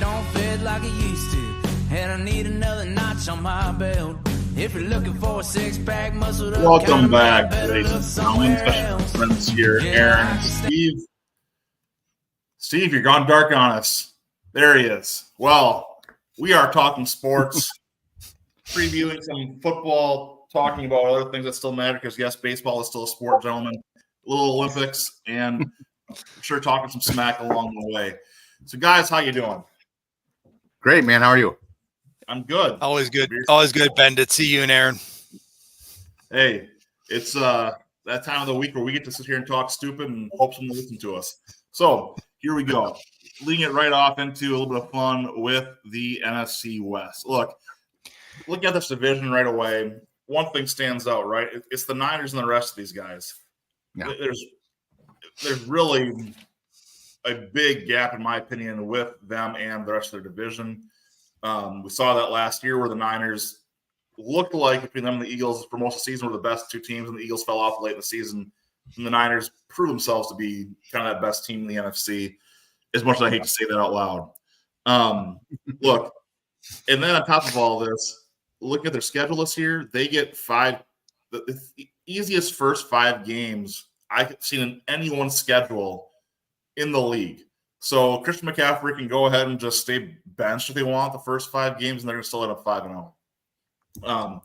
don't fit like it used to, and I need another notch on my belt. If you're looking for a six-pack muscled up, welcome back, ladies and gentlemen, special friends here, Aaron and Steve. Steve, you're gone dark on us. There he is. Well, we are talking sports, previewing some football, talking about other things that still matter because, yes, baseball is still a sport, gentlemen. Little Olympics, and I'm sure talking some smack along the way. So, guys, how you doing? Great, man. How are you? I'm good. Always good. Always good, Ben. To see you and Aaron. Hey, it's that time of the week where we get to sit here and talk stupid and hope someone will listen to us. So here we go. Leading it right off into a little bit of fun with the NFC West. Look at this division right away. One thing stands out, right? It's the Niners and the rest of these guys. Yeah. There's really a big gap, in my opinion, with them and the rest of their division. We saw that last year where the Niners looked like, between them and the Eagles, for most of the season, were the best two teams, and the Eagles fell off late in the season. And the Niners proved themselves to be kind of that best team in the NFC, as much as I hate to say that out loud. Look, and then on top of all this, look at their schedule this year. They get the easiest first 5 games I've seen in anyone's schedule in the league. So Christian McCaffrey can go ahead and just stay benched if they want the first 5 games, and they're going to still end up 5-0.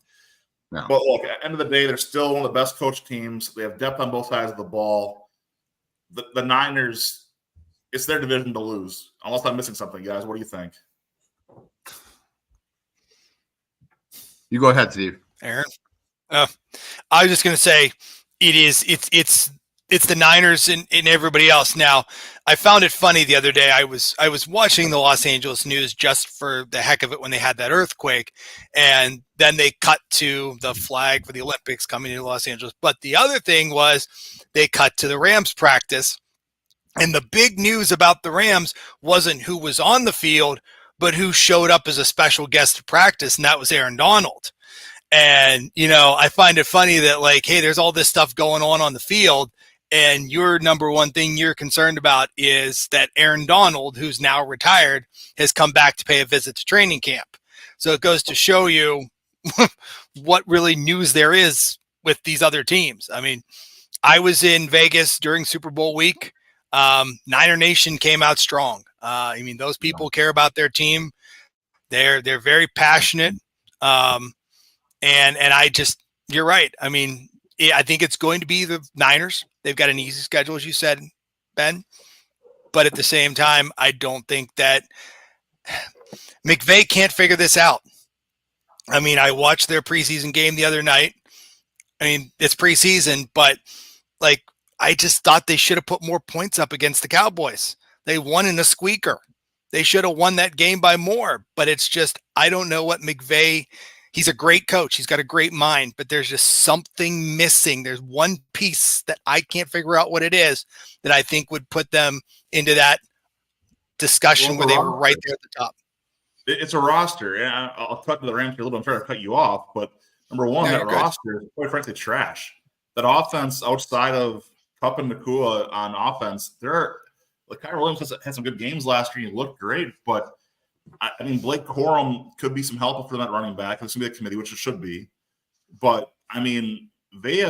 But look, at the end of the day, they're still one of the best coached teams. They have depth on both sides of the ball. The Niners, it's their division to lose. Unless I'm missing something, guys. What do you think? You go ahead, Steve. Aaron? I was just going to say it's the Niners and everybody else. Now, I found it funny the other day. I was watching the Los Angeles news just for the heck of it when they had that earthquake, and then they cut to the flag for the Olympics coming into Los Angeles. But the other thing was they cut to the Rams practice, and the big news about the Rams wasn't who was on the field, but who showed up as a special guest to practice, and that was Aaron Donald. And, I find it funny that, like, hey, there's all this stuff going on the field, and your number one thing you're concerned about is that Aaron Donald, who's now retired, has come back to pay a visit to training camp. So it goes to show you what really news there is with these other teams. I mean, I was in Vegas during Super Bowl week. Niner Nation came out strong. Those people care about their team. They're very passionate. And you're right. I mean, I think it's going to be the Niners. They've got an easy schedule, as you said, Ben. But at the same time, I don't think that McVay can't figure this out. I mean, I watched their preseason game the other night. I mean, it's preseason, but I just thought they should have put more points up against the Cowboys. They won in a squeaker. They should have won that game by more. But it's just, I don't know what McVay. He's a great coach. He's got a great mind, but there's just something missing. There's one piece that I can't figure out what it is that I think would put them into that discussion where they were right there at the top. It's a roster. And I'll cut to the Rams here a little bit. I'm trying to cut you off, but number one, that roster is quite frankly trash. That offense outside of Kupp and Nakua on offense, Kyrie Williams had some good games last year. He looked great, but I mean, Blake Corum could be some help for them at running back. It's going to be a committee, which it should be. But, I mean, they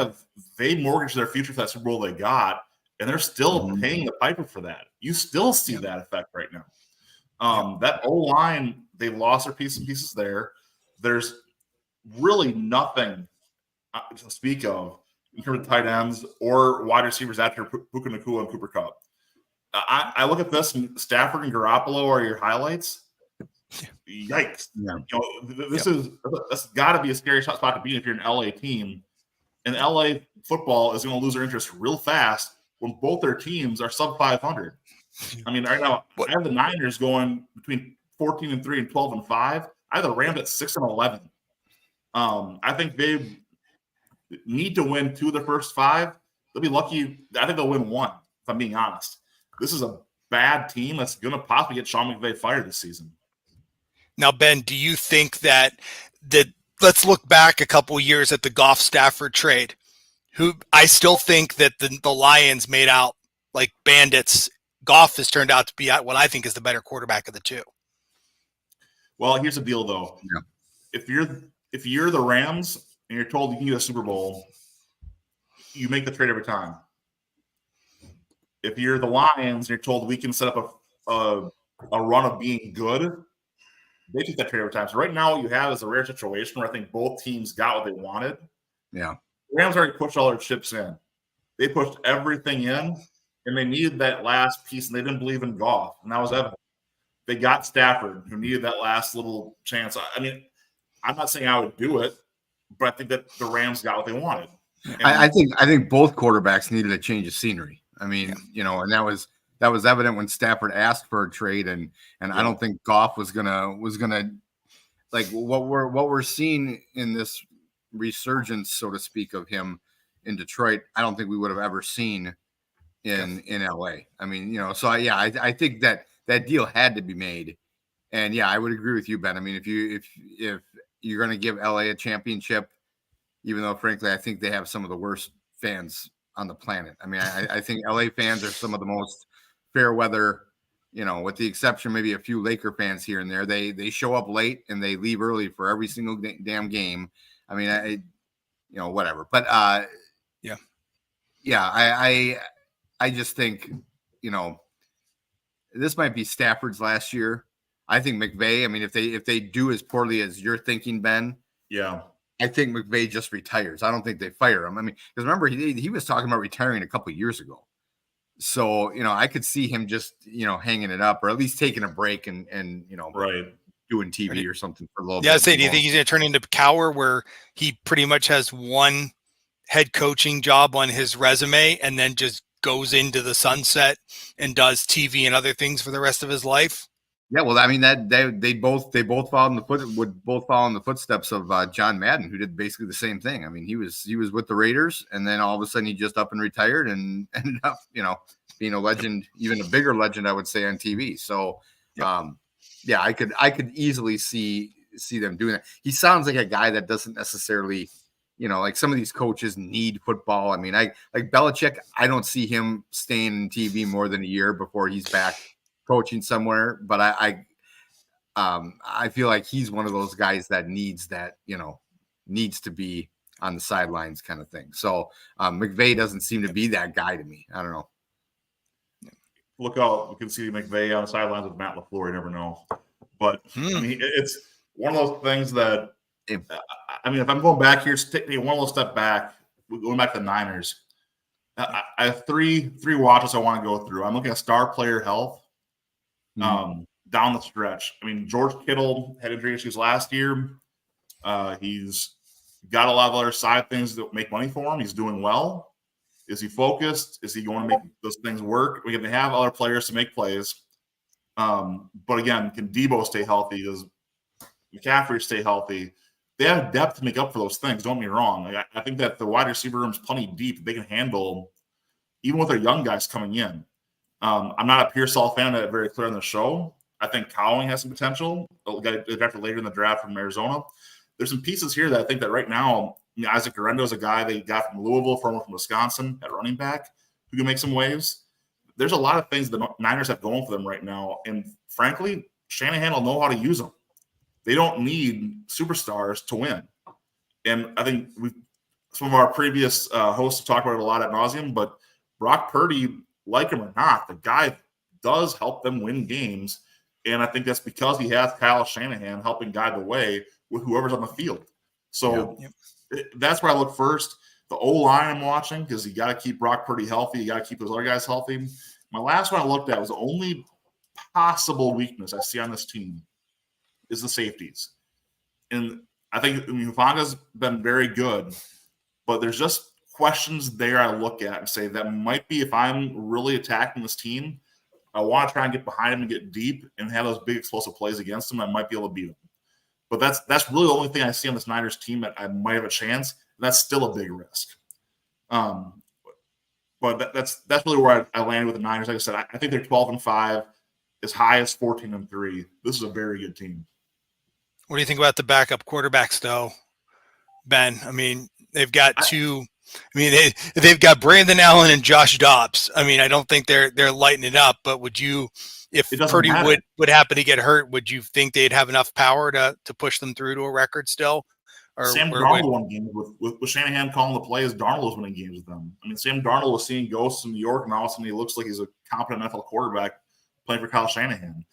mortgaged their future for that Super Bowl they got, and they're still paying the piper for that. You still see that effect right now. That O-line, they lost their pieces there. There's really nothing to speak of in terms of tight ends or wide receivers after Puka Nacua and Cooper Kupp. I look at this, and Stafford and Garoppolo are your highlights. Yikes! Yeah. This has got to be a scary spot to be in if you're an LA team, and LA football is going to lose their interest real fast when both their teams are sub 500. I mean, right now I have the Niners going between 14-3 and 12-5. I have the Rams at 6-11. I think they need to win 2 of the first 5. They'll be lucky. I think they'll win 1. If I'm being honest, this is a bad team that's going to possibly get Sean McVay fired this season. Now, Ben, do you think that let's look back a couple years at the Goff Stafford trade, who I still think that the Lions made out like bandits. Goff has turned out to be what I think is the better quarterback of the two. Well, here's the deal, though. Yeah. If you're the Rams and you're told you can get a Super Bowl, you make the trade every time. If you're the Lions and you're told we can set up a run of being good, they take that trade every time. So right now, what you have is a rare situation where I think both teams got what they wanted. Yeah. The Rams already pushed all their chips in. They pushed everything in, and they needed that last piece, and they didn't believe in Goff, and that was evident. They got Stafford, who needed that last little chance. I mean, I'm not saying I would do it, but I think that the Rams got what they wanted. I think both quarterbacks needed a change of scenery. I mean, and that was evident when Stafford asked for a trade, and I don't think Goff was gonna like what we're seeing in this resurgence, so to speak, of him in Detroit. I don't think we would have ever seen in LA. I mean, so I think that deal had to be made, and I would agree with you, Ben. I mean, if you're going to give LA a championship, even though frankly I think they have some of the worst fans on the planet. I mean, I think LA fans are some of the most fair weather, with the exception maybe a few Laker fans here and there. They show up late and they leave early for every single damn game. I mean, whatever. But I just think, this might be Stafford's last year. I think McVay, I mean, if they do as poorly as you're thinking, Ben, I think McVay just retires. I don't think they fire him. I mean, because remember, he was talking about retiring a couple of years ago. So, I could see him just, hanging it up or at least taking a break and doing TV or something for a little bit. Yeah, do you think he's going to turn into Cowher, where he pretty much has one head coaching job on his resume and then just goes into the sunset and does TV and other things for the rest of his life? Yeah, well, I mean that they both follow in the footsteps of John Madden, who did basically the same thing. I mean, he was with the Raiders, and then all of a sudden he just up and retired and ended up, being a legend, even a bigger legend, I would say, on TV. So, I could easily see them doing that. He sounds like a guy that doesn't necessarily, like some of these coaches need football. I mean, like Belichick, I don't see him staying in TV more than a year before he's back coaching somewhere, but I feel like he's one of those guys that needs to be on the sidelines kind of thing. So McVay doesn't seem to be that guy to me. I don't know. Look out, you can see McVay on the sidelines with Matt LaFleur. You never know, but I mean, it's one of those things that I mean, if I'm going back here, taking one little step back, going back to the Niners. I have three watches I want to go through. I'm looking at star player health. Down the stretch. I mean, George Kittle had injury issues last year. He's got a lot of other side things that make money for him. He's doing well. Is he focused? Is he going to make those things work? We can have other players to make plays. But again, can Debo stay healthy? Does McCaffrey stay healthy? They have depth to make up for those things. Don't get me wrong. I think that the wide receiver room is plenty deep. They can handle, even with their young guys coming in. I'm not a Pearsall fan. That very clear on the show. I think Cowling has some potential. After later in the draft from Arizona, there's some pieces here that I think that right now, Isaac Guerrero is a guy they got from Louisville, former from Wisconsin at running back, who can make some waves. There's a lot of things the Niners have going for them right now, and frankly, Shanahan will know how to use them. They don't need superstars to win, and I think some of our previous hosts have talked about it a lot ad nauseum, but Brock Purdy, like him or not, the guy does help them win games. And I think that's because he has Kyle Shanahan helping guide the way with whoever's on the field. So that's where I look first. The O-line I'm watching, because you got to keep Brock Purdy healthy. You got to keep those other guys healthy. My last one I looked at was the only possible weakness I see on this team is the safeties. And I think Hufanga's been very good, but there's just questions there I look at and say that might be, if I'm really attacking this team, I want to try and get behind him and get deep and have those big explosive plays against him. I might be able to beat him. But that's really the only thing I see on this Niners team that I might have a chance. And that's still a big risk. But that's really where I landed with the Niners. Like I said, I think they're 12-5, as high as 14-3. This is a very good team. What do you think about the backup quarterbacks, though, Ben? I mean, they've got two. I mean, they've got Brandon Allen and Josh Dobbs. I mean, I don't think they're lighting it up. But would you if It doesn't Purdy matter. would happen to get hurt, would you think they'd have enough power to push them through to a record still? Or Sam where Darnold would won games with Shanahan calling the plays. Darnold was winning games with them. I mean, Sam Darnold was seeing ghosts in New York, and all of a sudden he looks like he's a competent NFL quarterback playing for Kyle Shanahan.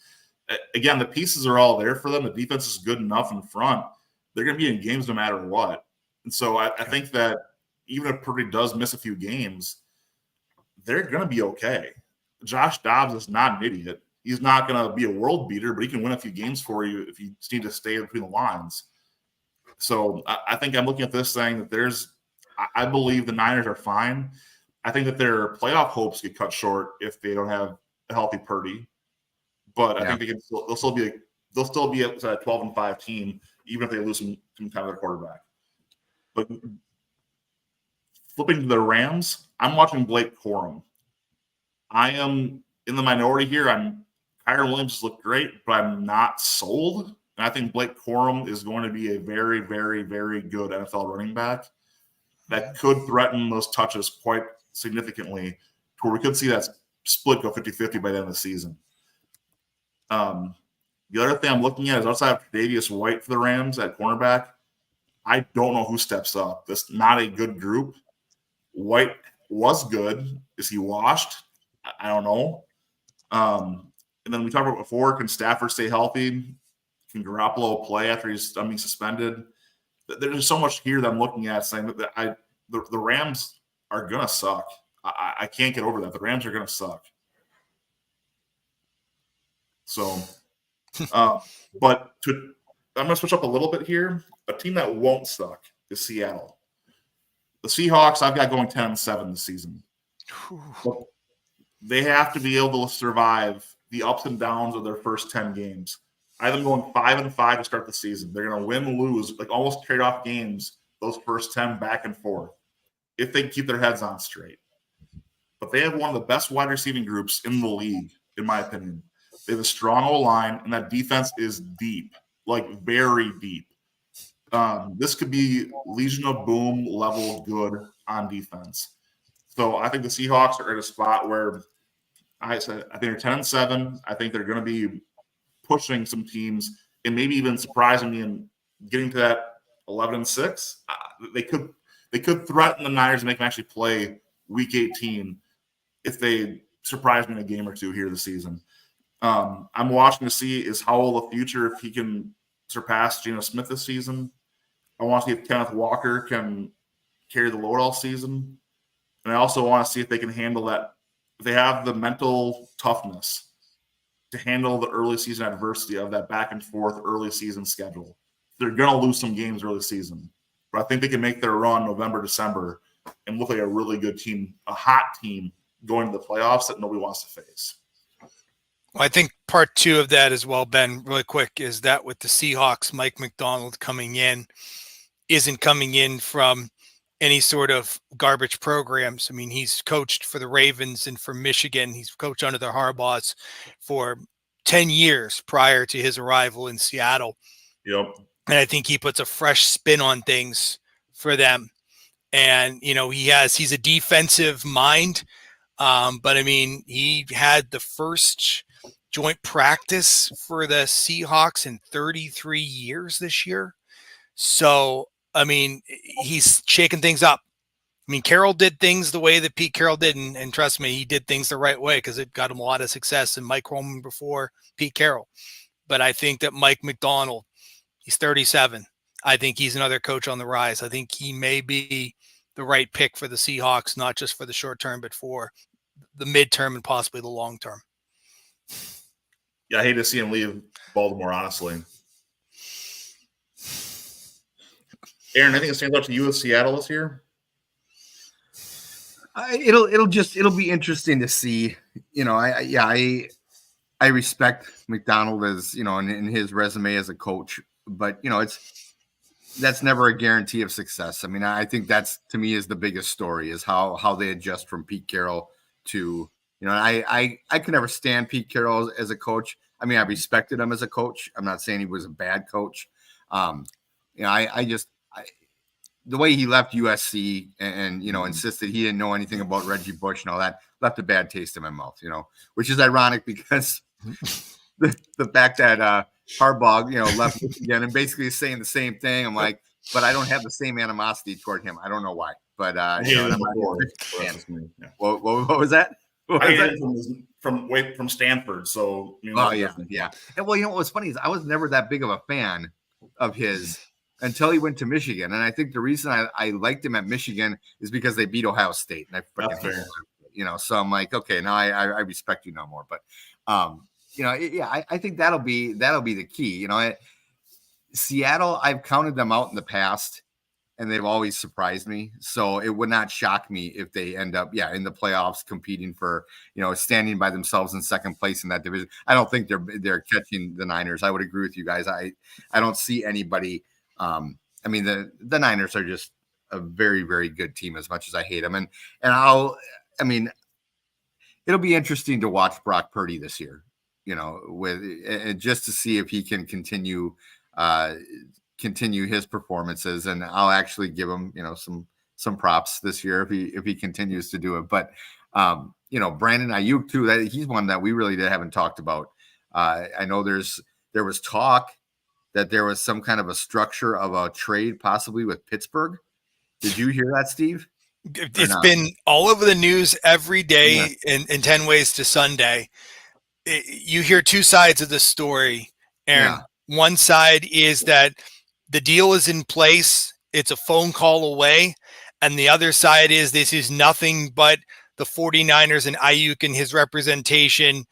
Again, the pieces are all there for them. The defense is good enough in front. They're going to be in games no matter what. And so I think that even if Purdy does miss a few games, they're going to be okay. Josh Dobbs is not an idiot. He's not going to be a world beater, but he can win a few games for you if you just need to stay between the lines. So I think I'm looking at this saying that I believe the Niners are fine. I think that their playoff hopes get cut short if they don't have a healthy Purdy. But I think they'll still be a 12-5 team, even if they lose some time of their quarterback. But flipping to the Rams, I'm watching Blake Corum. I am in the minority here. Kyron Williams has looked great, but I'm not sold. And I think Blake Corum is going to be a very, very, very good NFL running back that could threaten those touches quite significantly to where we could see that split go 50-50 by the end of the season. The other thing I'm looking at is outside of Tre'Davious White for the Rams at cornerback, I don't know who steps up. That's not a good group. White was good. Is he washed? I don't know. And then we talked about before, can Stafford stay healthy? Can Garoppolo play after he's being suspended? There's so much here that I'm looking at saying that the Rams are going to suck. I can't get over that. The Rams are going to suck. So, but I'm going to switch up a little bit here. A team that won't suck is Seattle. The Seahawks, I've got going 10-7 this season. But they have to be able to survive the ups and downs of their first 10 games. I have them going 5-5 to start the season. They're going to win, lose, like almost trade off games, those first 10 back and forth, if they keep their heads on straight. But they have one of the best wide receiving groups in the league, in my opinion. They have a strong O-line, and that defense is deep, like very deep. This could be Legion of Boom level good on defense. So I think the Seahawks are at a spot where I think they're 10-7. I think they're going to be pushing some teams and maybe even surprising me and getting to that 11-6. They could threaten the Niners and make them actually play Week 18 if they surprise me in a game or two here this season. I'm watching to see is how will the future if he can surpass Geno Smith this season. I want to see if Kenneth Walker can carry the load all season. And I also want to see if they can handle that, if they have the mental toughness to handle the early season adversity of that back and forth early season schedule. They're going to lose some games early season, but I think they can make their run November, December and look like a really good team, a hot team going to the playoffs that nobody wants to face. Well, I think part two of that as well, Ben, really quick, is that with the Seahawks, Mike Macdonald coming in isn't coming in from any sort of garbage programs. I mean, he's coached for the Ravens and for Michigan. He's coached under the Harbaughs for 10 years prior to his arrival in Seattle. Yep. And I think he puts a fresh spin on things for them. And, you know, he's a defensive mind. But I mean, he had the first joint practice for the Seahawks in 33 years this year. So, I mean, he's shaking things up. I mean, Carroll did things the way that Pete Carroll did, and trust me, he did things the right way because it got him a lot of success. And Mike Roman before Pete Carroll. But I think that Mike Macdonald, he's 37. I think he's another coach on the rise. I think he may be the right pick for the Seahawks, not just for the short term, but for the midterm and possibly the long term. Yeah, I hate to see him leave Baltimore, honestly. Aaron, anything that stands out to you with Seattle this year? It'll be interesting to see. You know, I respect McDonald as, you know, in his resume as a coach, but you know, that's never a guarantee of success. I mean, I think that's, to me, is the biggest story is how they adjust from Pete Carroll to, you know, I could never stand Pete Carroll as a coach. I mean, I respected him as a coach. I'm not saying he was a bad coach. You know, the way he left USC and you know, insisted he didn't know anything about Reggie Bush and all that left a bad taste in my mouth, you know, which is ironic because the fact that Harbaugh, left Michigan and basically saying the same thing. I'm like, but I don't have the same animosity toward him. I don't know why, but what was that? I hated him from Stanford. So yeah. And well, what was funny is I was never that big of a fan of his until he went to Michigan, and I think the reason I liked him at Michigan is because they beat Ohio State, and I freaking hated him, So I'm like, okay, now I respect you no more. But I think that'll be the key. Seattle, I've counted them out in the past, and they've always surprised me. So it would not shock me if they end up, in the playoffs competing for, standing by themselves in second place in that division. I don't think they're catching the Niners. I would agree with you guys. I don't see anybody. The Niners are just a very, very good team as much as I hate them. And it'll be interesting to watch Brock Purdy this year, with just to see if he can continue his performances, and I'll actually give him, some props this year if he continues to do it. But Brandon Ayuk too, that he's one that we really haven't talked about. I know there was talk that there was some kind of a structure of a trade possibly with Pittsburgh. Did you hear that, Steve? It's been all over the news every day in 10 Ways to Sunday. You hear two sides of the story, Aaron. Yeah. One side is that the deal is in place. It's a phone call away. And the other side is this is nothing but the 49ers and Ayuk and his representation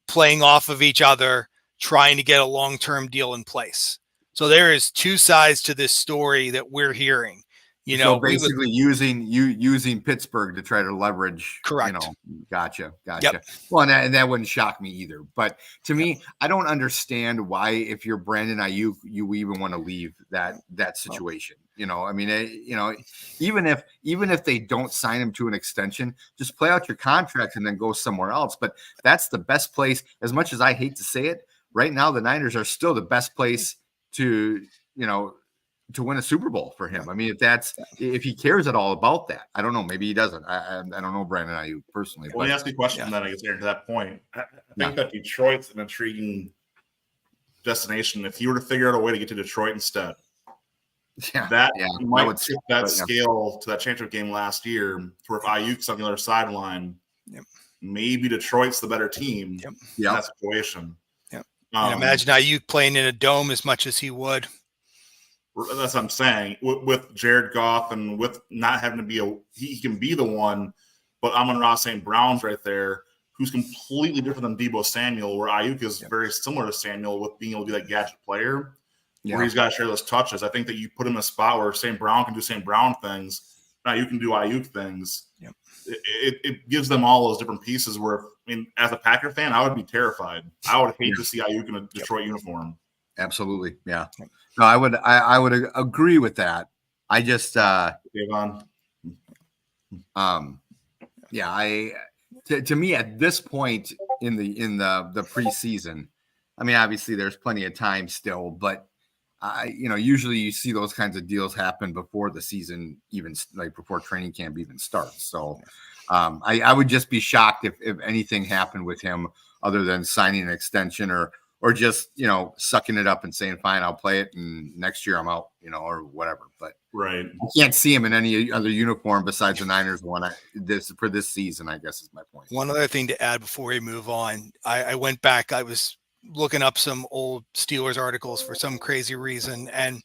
playing off of each other, trying to get a long-term deal in place. So there is two sides to this story that we're hearing. So basically using Pittsburgh to try to leverage. Correct. Gotcha. Yep. Well, and that wouldn't shock me either. But to me, I don't understand why, if you're Brandon Ayuk, you even want to leave that situation. Even if they don't sign him to an extension, just play out your contract and then go somewhere else. But that's the best place. As much as I hate to say it, right now the Niners are still the best place to win a Super Bowl for him. If he cares at all about that. I don't know. Maybe he doesn't. I don't know Brandon Ayuk personally. Let me ask you a question then, I guess, Aaron, to that point. I think that Detroit's an intriguing destination. If you were to figure out a way to get to Detroit instead, might tip that scale to that championship game last year, to where if Ayuk's on the other sideline, maybe Detroit's the better team in that situation. Yep. Imagine Ayuk playing in a dome as much as he would. That's what I'm saying. With Jared Goff and with not having to be he can be the one, but Amon-Ra St. Brown's right there, who's completely different than Deebo Samuel, where Ayuk is very similar to Samuel with being able to be that gadget player, where he's got to share those touches. I think that you put him in a spot where St. Brown can do St. Brown things, Ayuk can do Ayuk things. Yep. It gives them all those different pieces where, as a Packer fan, I would be terrified. I would hate to see Ayuk in a Detroit uniform. Absolutely. Yeah. No, I would agree with that. I just to me at this point in the preseason, obviously there's plenty of time still, but usually you see those kinds of deals happen before the season, even like before training camp even starts. So I would just be shocked if anything happened with him other than signing an extension or just, sucking it up and saying, fine, I'll play it, and next year I'm out, or whatever. But right, I can't see him in any other uniform besides the Niners one for this season, I guess is my point. One other thing to add before we move on, I went back, I was looking up some old Steelers articles for some crazy reason, and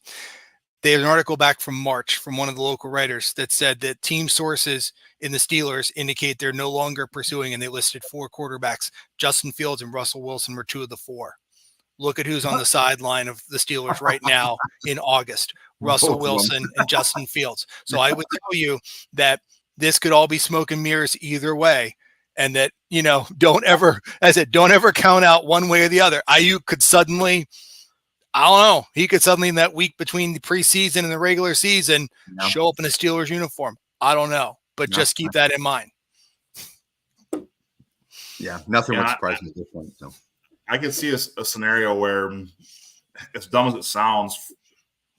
they have an article back from March from one of the local writers that said that team sources in the Steelers indicate they're no longer pursuing, and they listed 4 quarterbacks. Justin Fields and Russell Wilson were 2 of the 4. Look at who's on the sideline of the Steelers right now in August. Russell Wilson and Justin Fields. So I would tell you that this could all be smoke and mirrors either way. And that, don't ever count out one way or the other. Ayuk could suddenly, I don't know, he could suddenly in that week between the preseason and the regular season show up in a Steelers uniform. I don't know, but just keep that in mind. Yeah, nothing would surprise me at this point. So I can see a scenario where, as dumb as it sounds,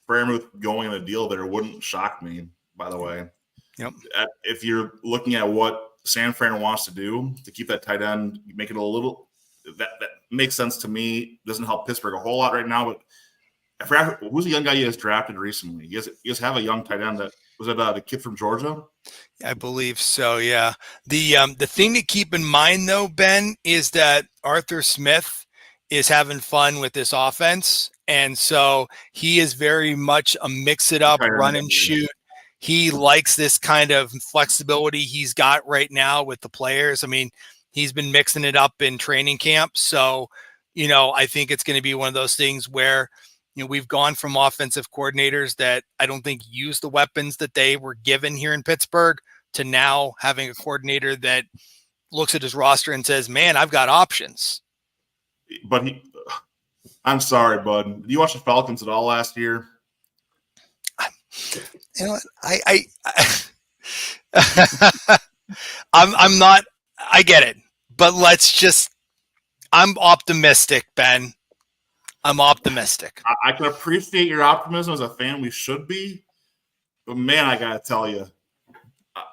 Freiermuth going in a deal there wouldn't shock me, by the way. Yep. If you're looking at what San Fran wants to do to keep that tight end, make it a little that makes sense to me. Doesn't help Pittsburgh a whole lot right now, but I forgot who's the young guy you guys drafted recently. You guys have a young tight end that was it the kid from Georgia? I believe so. Yeah. The thing to keep in mind though, Ben, is that Arthur Smith is having fun with this offense, and so he is very much a mix it up, run and shoot. He likes this kind of flexibility he's got right now with the players. I mean, he's been mixing it up in training camp, so I think it's going to be one of those things where we've gone from offensive coordinators that I don't think use the weapons that they were given here in Pittsburgh to now having a coordinator that looks at his roster and says, man, I've got options. But I'm sorry, bud. Did you watch the Falcons at all last year? You know what? I'm not, I get it, but I'm optimistic, Ben. I'm optimistic. I can appreciate your optimism as a fan. We should be. But, man, I got to tell you,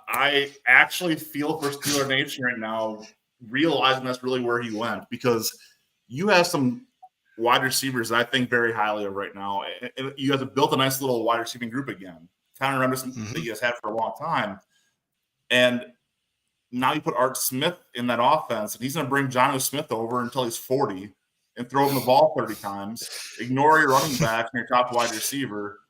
I actually feel for Steeler Nation right now, realizing that's really where he went, because you have some wide receivers that I think very highly of right now. And you guys have built a nice little wide receiving group again, kind of reminiscent that you guys had for a long time. And now you put Art Smith in that offense, and he's going to bring Jonnu Smith over until he's 40 and throw him the ball 30 times, ignore your running back and your top wide receiver,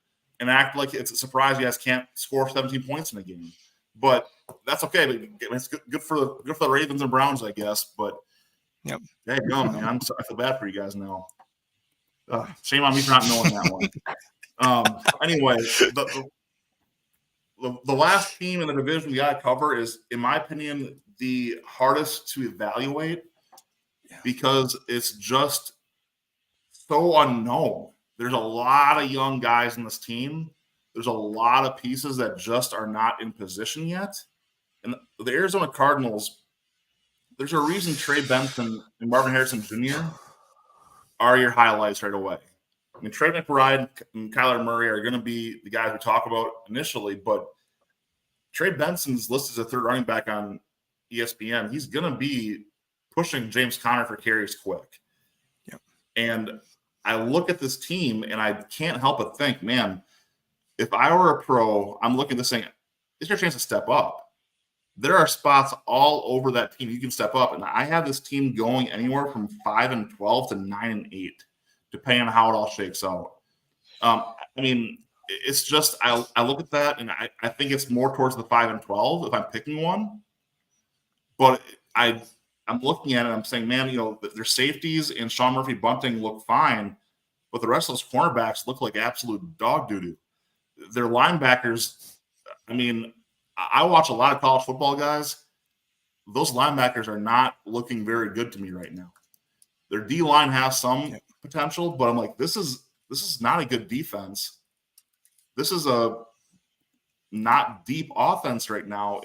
and act like it's a surprise you guys can't score 17 points in a game. But that's okay. It's good for the Ravens and Browns, I guess. But yep. There you go, man. I feel bad for you guys now. Shame on me for not knowing that one. Anyway, the last team in the division we got to cover is, in my opinion, the hardest to evaluate because it's just so unknown. There's a lot of young guys in this team. There's a lot of pieces that just are not in position yet. And the Arizona Cardinals, there's a reason Trey Benson and Marvin Harrison Jr. are your highlights right away. I mean, Trey McBride and Kyler Murray are going to be the guys we talk about initially, but Trey Benson's listed as a third running back on ESPN. He's going to be pushing James Conner for carries quick. Yep. And I look at this team, and I can't help but think, man, if I were a pro, I'm looking at this saying, it's your chance to step up. There are spots all over that team you can step up, and I have this team going anywhere from 5-12 to 9-8, depending on how it all shakes out. I mean, it's just I look at that, and I think it's more towards the 5-12 if I'm picking one. But I'm looking at it, I'm saying, man, their safeties and Sean Murphy Bunting look fine, but the rest of those cornerbacks look like absolute dog doo-doo. Their linebackers, I mean, I watch a lot of college football guys. Those linebackers are not looking very good to me right now. Their D-line has some potential, but I'm like, this is not a good defense. This is a not deep offense right now.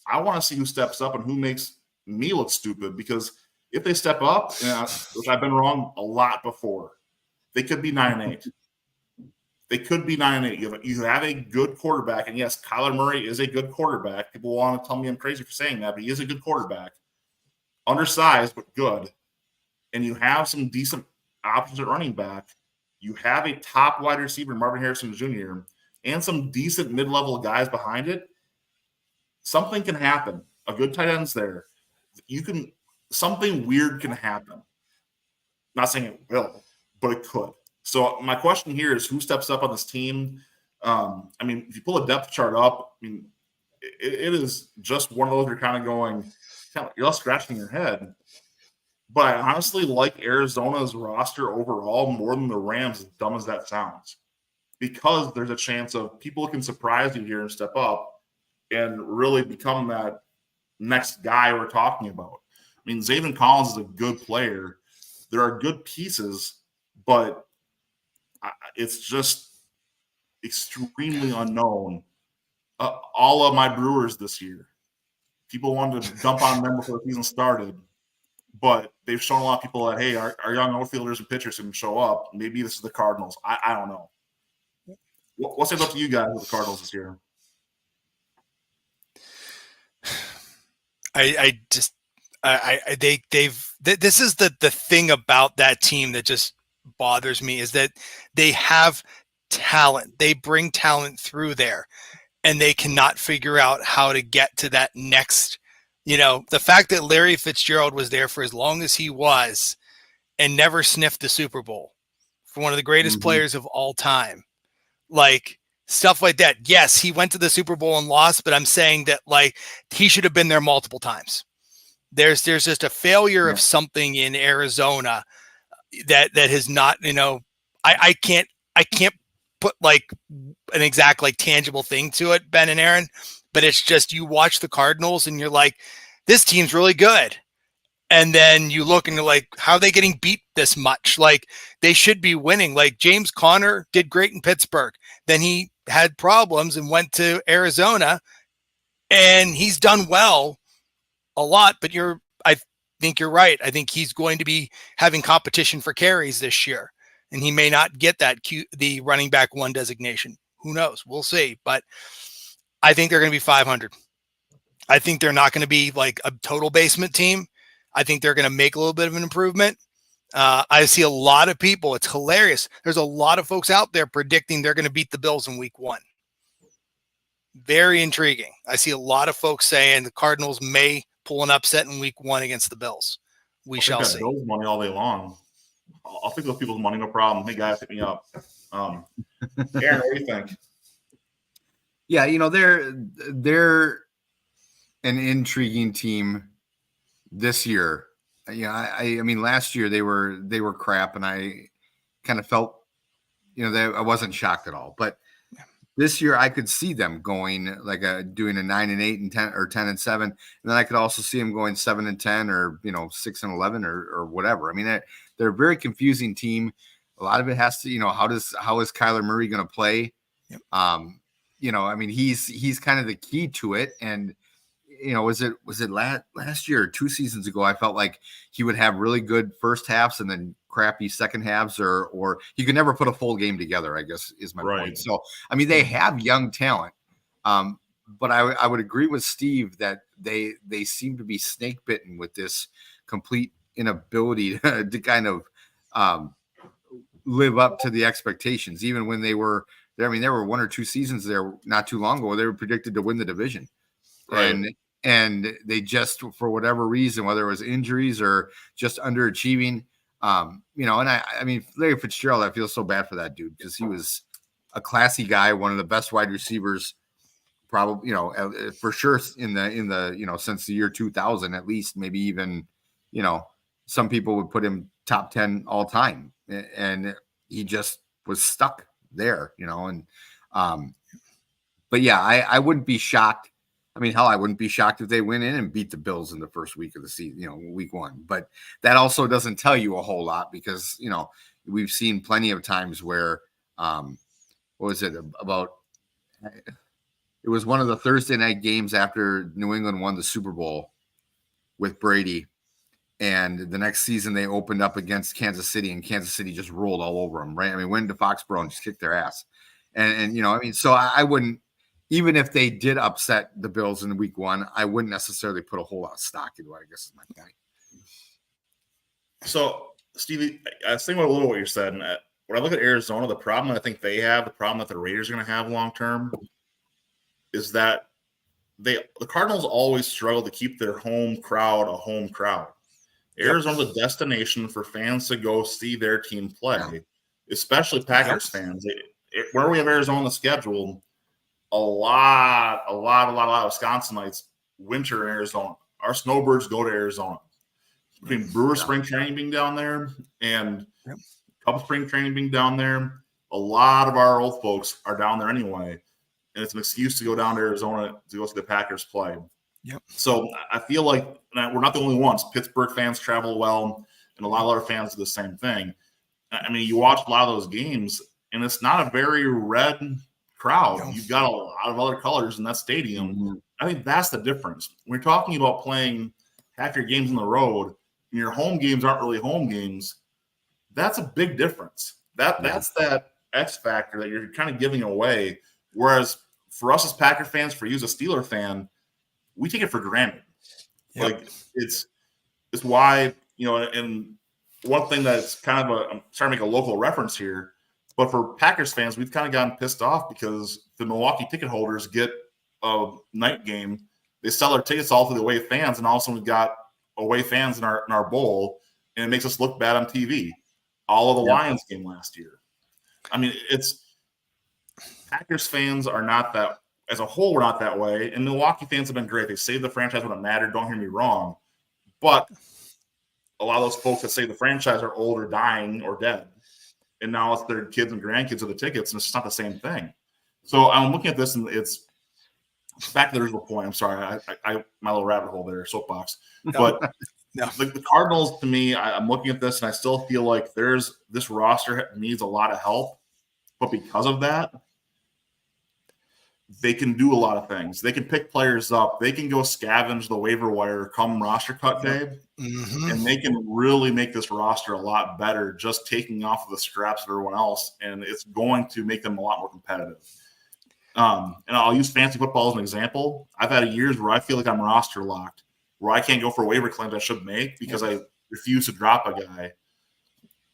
I want to see who steps up and who makes me look stupid, because if they step up, which I've been wrong a lot before, they could be 9-8. They could be 9-8. You have a good quarterback, and yes, Kyler Murray is a good quarterback. People want to tell me I'm crazy for saying that, but he is a good quarterback. Undersized, but good. And you have some decent options at running back. You have a top wide receiver, Marvin Harrison Jr., and some decent mid-level guys behind it. Something can happen. A good tight end's there. Something weird can happen. Not saying it will, but it could. So my question here is, who steps up on this team? I mean, if you pull a depth chart up, I mean, it is just one of those you're kind of going, you're all scratching your head. But I honestly like Arizona's roster overall more than the Rams, as dumb as that sounds, because there's a chance of people can surprise you here and step up and really become that next guy we're talking about. I mean, Zaven Collins is a good player. There are good pieces, but it's just extremely unknown. All of my Brewers this year, people wanted to dump on them before the season started, but they've shown a lot of people that, hey, our young outfielders and pitchers can show up. Maybe this is the Cardinals. I don't know. What's it up to you guys with the Cardinals this year? this is the thing about that team that just bothers me, is that they have talent. They bring talent through there, and they cannot figure out how to get to that next, the fact that Larry Fitzgerald was there for as long as he was and never sniffed the Super Bowl, for one of the greatest players of all time, like stuff like that. Yes, he went to the Super Bowl and lost, but I'm saying that like he should have been there multiple times. There's just a failure of something in Arizona that has not, I can't put like an exact like tangible thing to it, Ben and Aaron, but it's just, you watch the Cardinals and you're like, this team's really good. And then you look and you're like, how are they getting beat this much? Like, they should be winning. Like, James Conner did great in Pittsburgh. Then he had problems and went to Arizona, and he's done well a lot. But I think you're right. I think he's going to be having competition for carries this year, and he may not get the running back one designation. Who knows? We'll see. But I think they're going to be 500. I think they're not going to be like a total basement team. I think they're going to make a little bit of an improvement. I see a lot of people. It's hilarious. There's a lot of folks out there predicting they're going to beat the Bills in week 1. Very intriguing. I see a lot of folks saying the Cardinals may pull an upset in week 1 against the Bills. We shall see. Bills money all day long. I'll take those people's money, no problem. Hey, guys, hit me up. Aaron, what do you think? Yeah, they're an intriguing team this year. I mean, last year they were crap, and I kind of felt, I wasn't shocked at all. But this year I could see them going like doing a 9-8 and 10 or 10-7, and then I could also see them going 7-10 or 6-11 or whatever. I mean, they're a very confusing team. A lot of it has to, how is Kyler Murray going to play? Yep. I mean, he's kind of the key to it, and was it last year or 2 seasons ago? I felt like he would have really good first halves and then crappy second halves, or he could never put a full game together, I guess is my point. So, I mean, they have young talent, but I would agree with Steve that they seem to be snake bitten with this complete inability to kind of live up to the expectations, even when they were there. I mean, there were 1 or 2 seasons there not too long ago where they were predicted to win the division. Right. And they just, for whatever reason, whether it was injuries or just underachieving, and I mean, Larry Fitzgerald, I feel so bad for that dude, because he was a classy guy, one of the best wide receivers, probably, for sure in the since the year 2000, at least, maybe even, some people would put him top 10 all time, and he just was stuck there, but yeah, I wouldn't be shocked. I mean, hell, I wouldn't be shocked if they went in and beat the Bills in the first week of the season, week 1. But that also doesn't tell you a whole lot, because, we've seen plenty of times where, what was it about? It was one of the Thursday night games after New England won the Super Bowl with Brady. And the next season they opened up against Kansas City, and Kansas City just rolled all over them, right? I mean, went to Foxborough and just kicked their ass. And I mean, so I wouldn't, even if they did upset the Bills in week 1, I wouldn't necessarily put a whole lot of stock into it, I guess is my point. So, Stevie, I was thinking about a little what you said. And when I look at Arizona, the problem I think they have, the problem that the Raiders are going to have long term, is that the Cardinals always struggle to keep their home crowd a home crowd. Arizona's a destination for fans to go see their team play, especially Packers fans. Where we have Arizona on the schedule, a lot of Wisconsinites winter in Arizona. Our snowbirds go to Arizona. Between Brewer spring training being down there and Cub spring training being down there, a lot of our old folks are down there anyway. And it's an excuse to go down to Arizona to go see the Packers play. Yep. So I feel like we're not the only ones. Pittsburgh fans travel well, and a lot of other fans do the same thing. I mean, you watch a lot of those games, and it's not a very red crowd. No. You've got a lot of other colors in that stadium. Mm-hmm. I think that's the difference. When you're talking about playing half your games on the road, and your home games aren't really home games, that's a big difference. That's that X factor that you're kind of giving away. Whereas for us as Packer fans, for you as a Steeler fan, we take it for granted. Yep. Like it's why and one thing that's kind of I'm trying to make a local reference here, but for Packers fans, we've kind of gotten pissed off because the Milwaukee ticket holders get a night game. They sell their tickets all to the away fans, and all of a sudden we've got away fans in our bowl, and it makes us look bad on TV. All of the Lions game last year. I mean, Packers fans are not that, as a whole, we're not that way. And Milwaukee fans have been great. They saved the franchise when it mattered. Don't hear me wrong. But a lot of those folks that save the franchise are old or dying or dead. And now it's their kids and grandkids of the tickets, and it's just not the same thing. So I'm looking at this, and it's back to the original point. I'm sorry. I my little rabbit hole there, soapbox. But the Cardinals, to me, I'm looking at this, and I still feel like this roster needs a lot of help. But because of that, they can do a lot of things. They can pick players up. They can go scavenge the waiver wire come roster cut day, and they can really make this roster a lot better just taking off of the scraps of everyone else, and it's going to make them a lot more competitive. And I'll use fantasy football as an example. I've had years where I feel like I'm roster locked, where I can't go for waiver claims I should make because I refuse to drop a guy,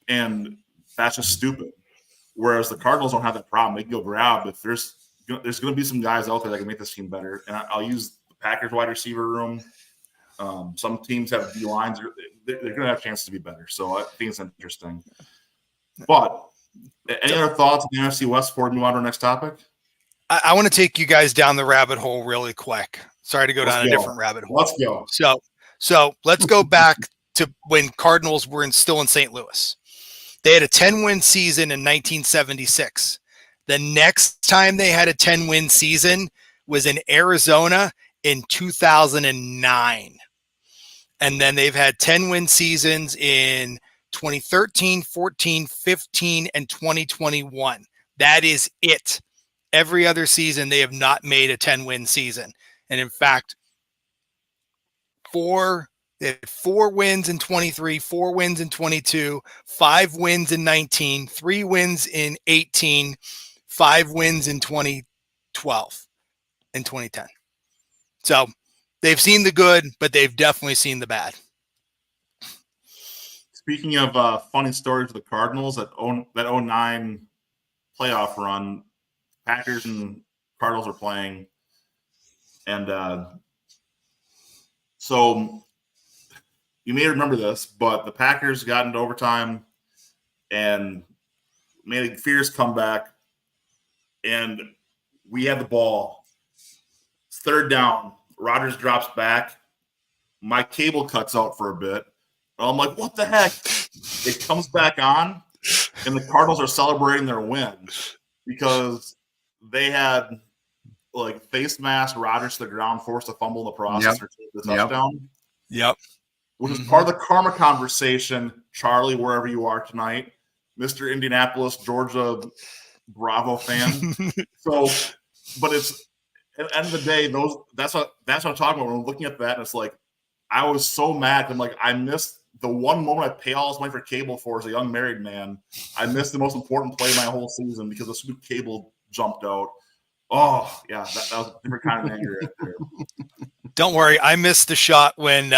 and that's just stupid. Whereas the Cardinals don't have that problem. They can go grab if there's going to be some guys out there that can make this team better. And I'll use the Packers wide receiver room. Some teams have D lines. They're going to have a chance to be better. So I think it's interesting. But any other thoughts on the NFC West before we move on to our next topic? I want to take you guys down the rabbit hole really quick. Sorry to go down a different rabbit hole. Let's go. So let's go back to when Cardinals were still in St. Louis. They had a 10-win season in 1976. The next time they had a 10-win season was in Arizona in 2009. And then they've had 10-win seasons in 2013, 14, 15, and 2021. That is it. Every other season, they have not made a 10-win season. And in fact, they had 4 wins in 23, 4 wins in 22, 5 wins in 19, 3 wins in 18, 5 wins in 2012 and 2010. So they've seen the good, but they've definitely seen the bad. Speaking of funny stories for the Cardinals, that 09 playoff run, Packers and Cardinals are playing. And so you may remember this, but the Packers got into overtime and made a fierce comeback, and we had the ball. It's third down. Rodgers drops back. My cable cuts out for a bit. I'm like, what the heck? It comes back on, and the Cardinals are celebrating their win because they had face mask Rodgers to the ground, forced a fumble in the process or take the touchdown. Yep. Which is part of the karma conversation. Charlie, wherever you are tonight, Mr. Indianapolis, Georgia, Bravo fan. So, but it's at the end of the day, that's what I'm talking about. When I'm looking at that, and it's like I was so mad. I'm like, I missed the one moment I pay all this money for cable for as a young married man. I missed the most important play of my whole season because the stupid cable jumped out. Oh, yeah, that was a different kind of anger right there. Don't worry, I missed the shot when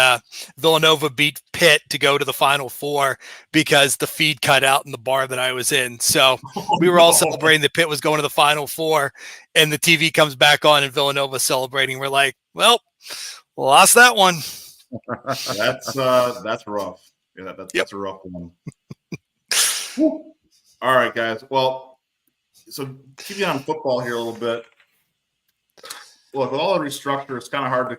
Villanova beat Pitt to go to the Final Four because the feed cut out in the bar that I was in. So we were all celebrating that Pitt was going to the Final Four, and the TV comes back on and Villanova celebrating. We're like, well, lost that one. That's rough. Yeah, that's a rough one. All right, guys. Well, so keeping on football here a little bit. Look, with all the restructure, it's kind of hard to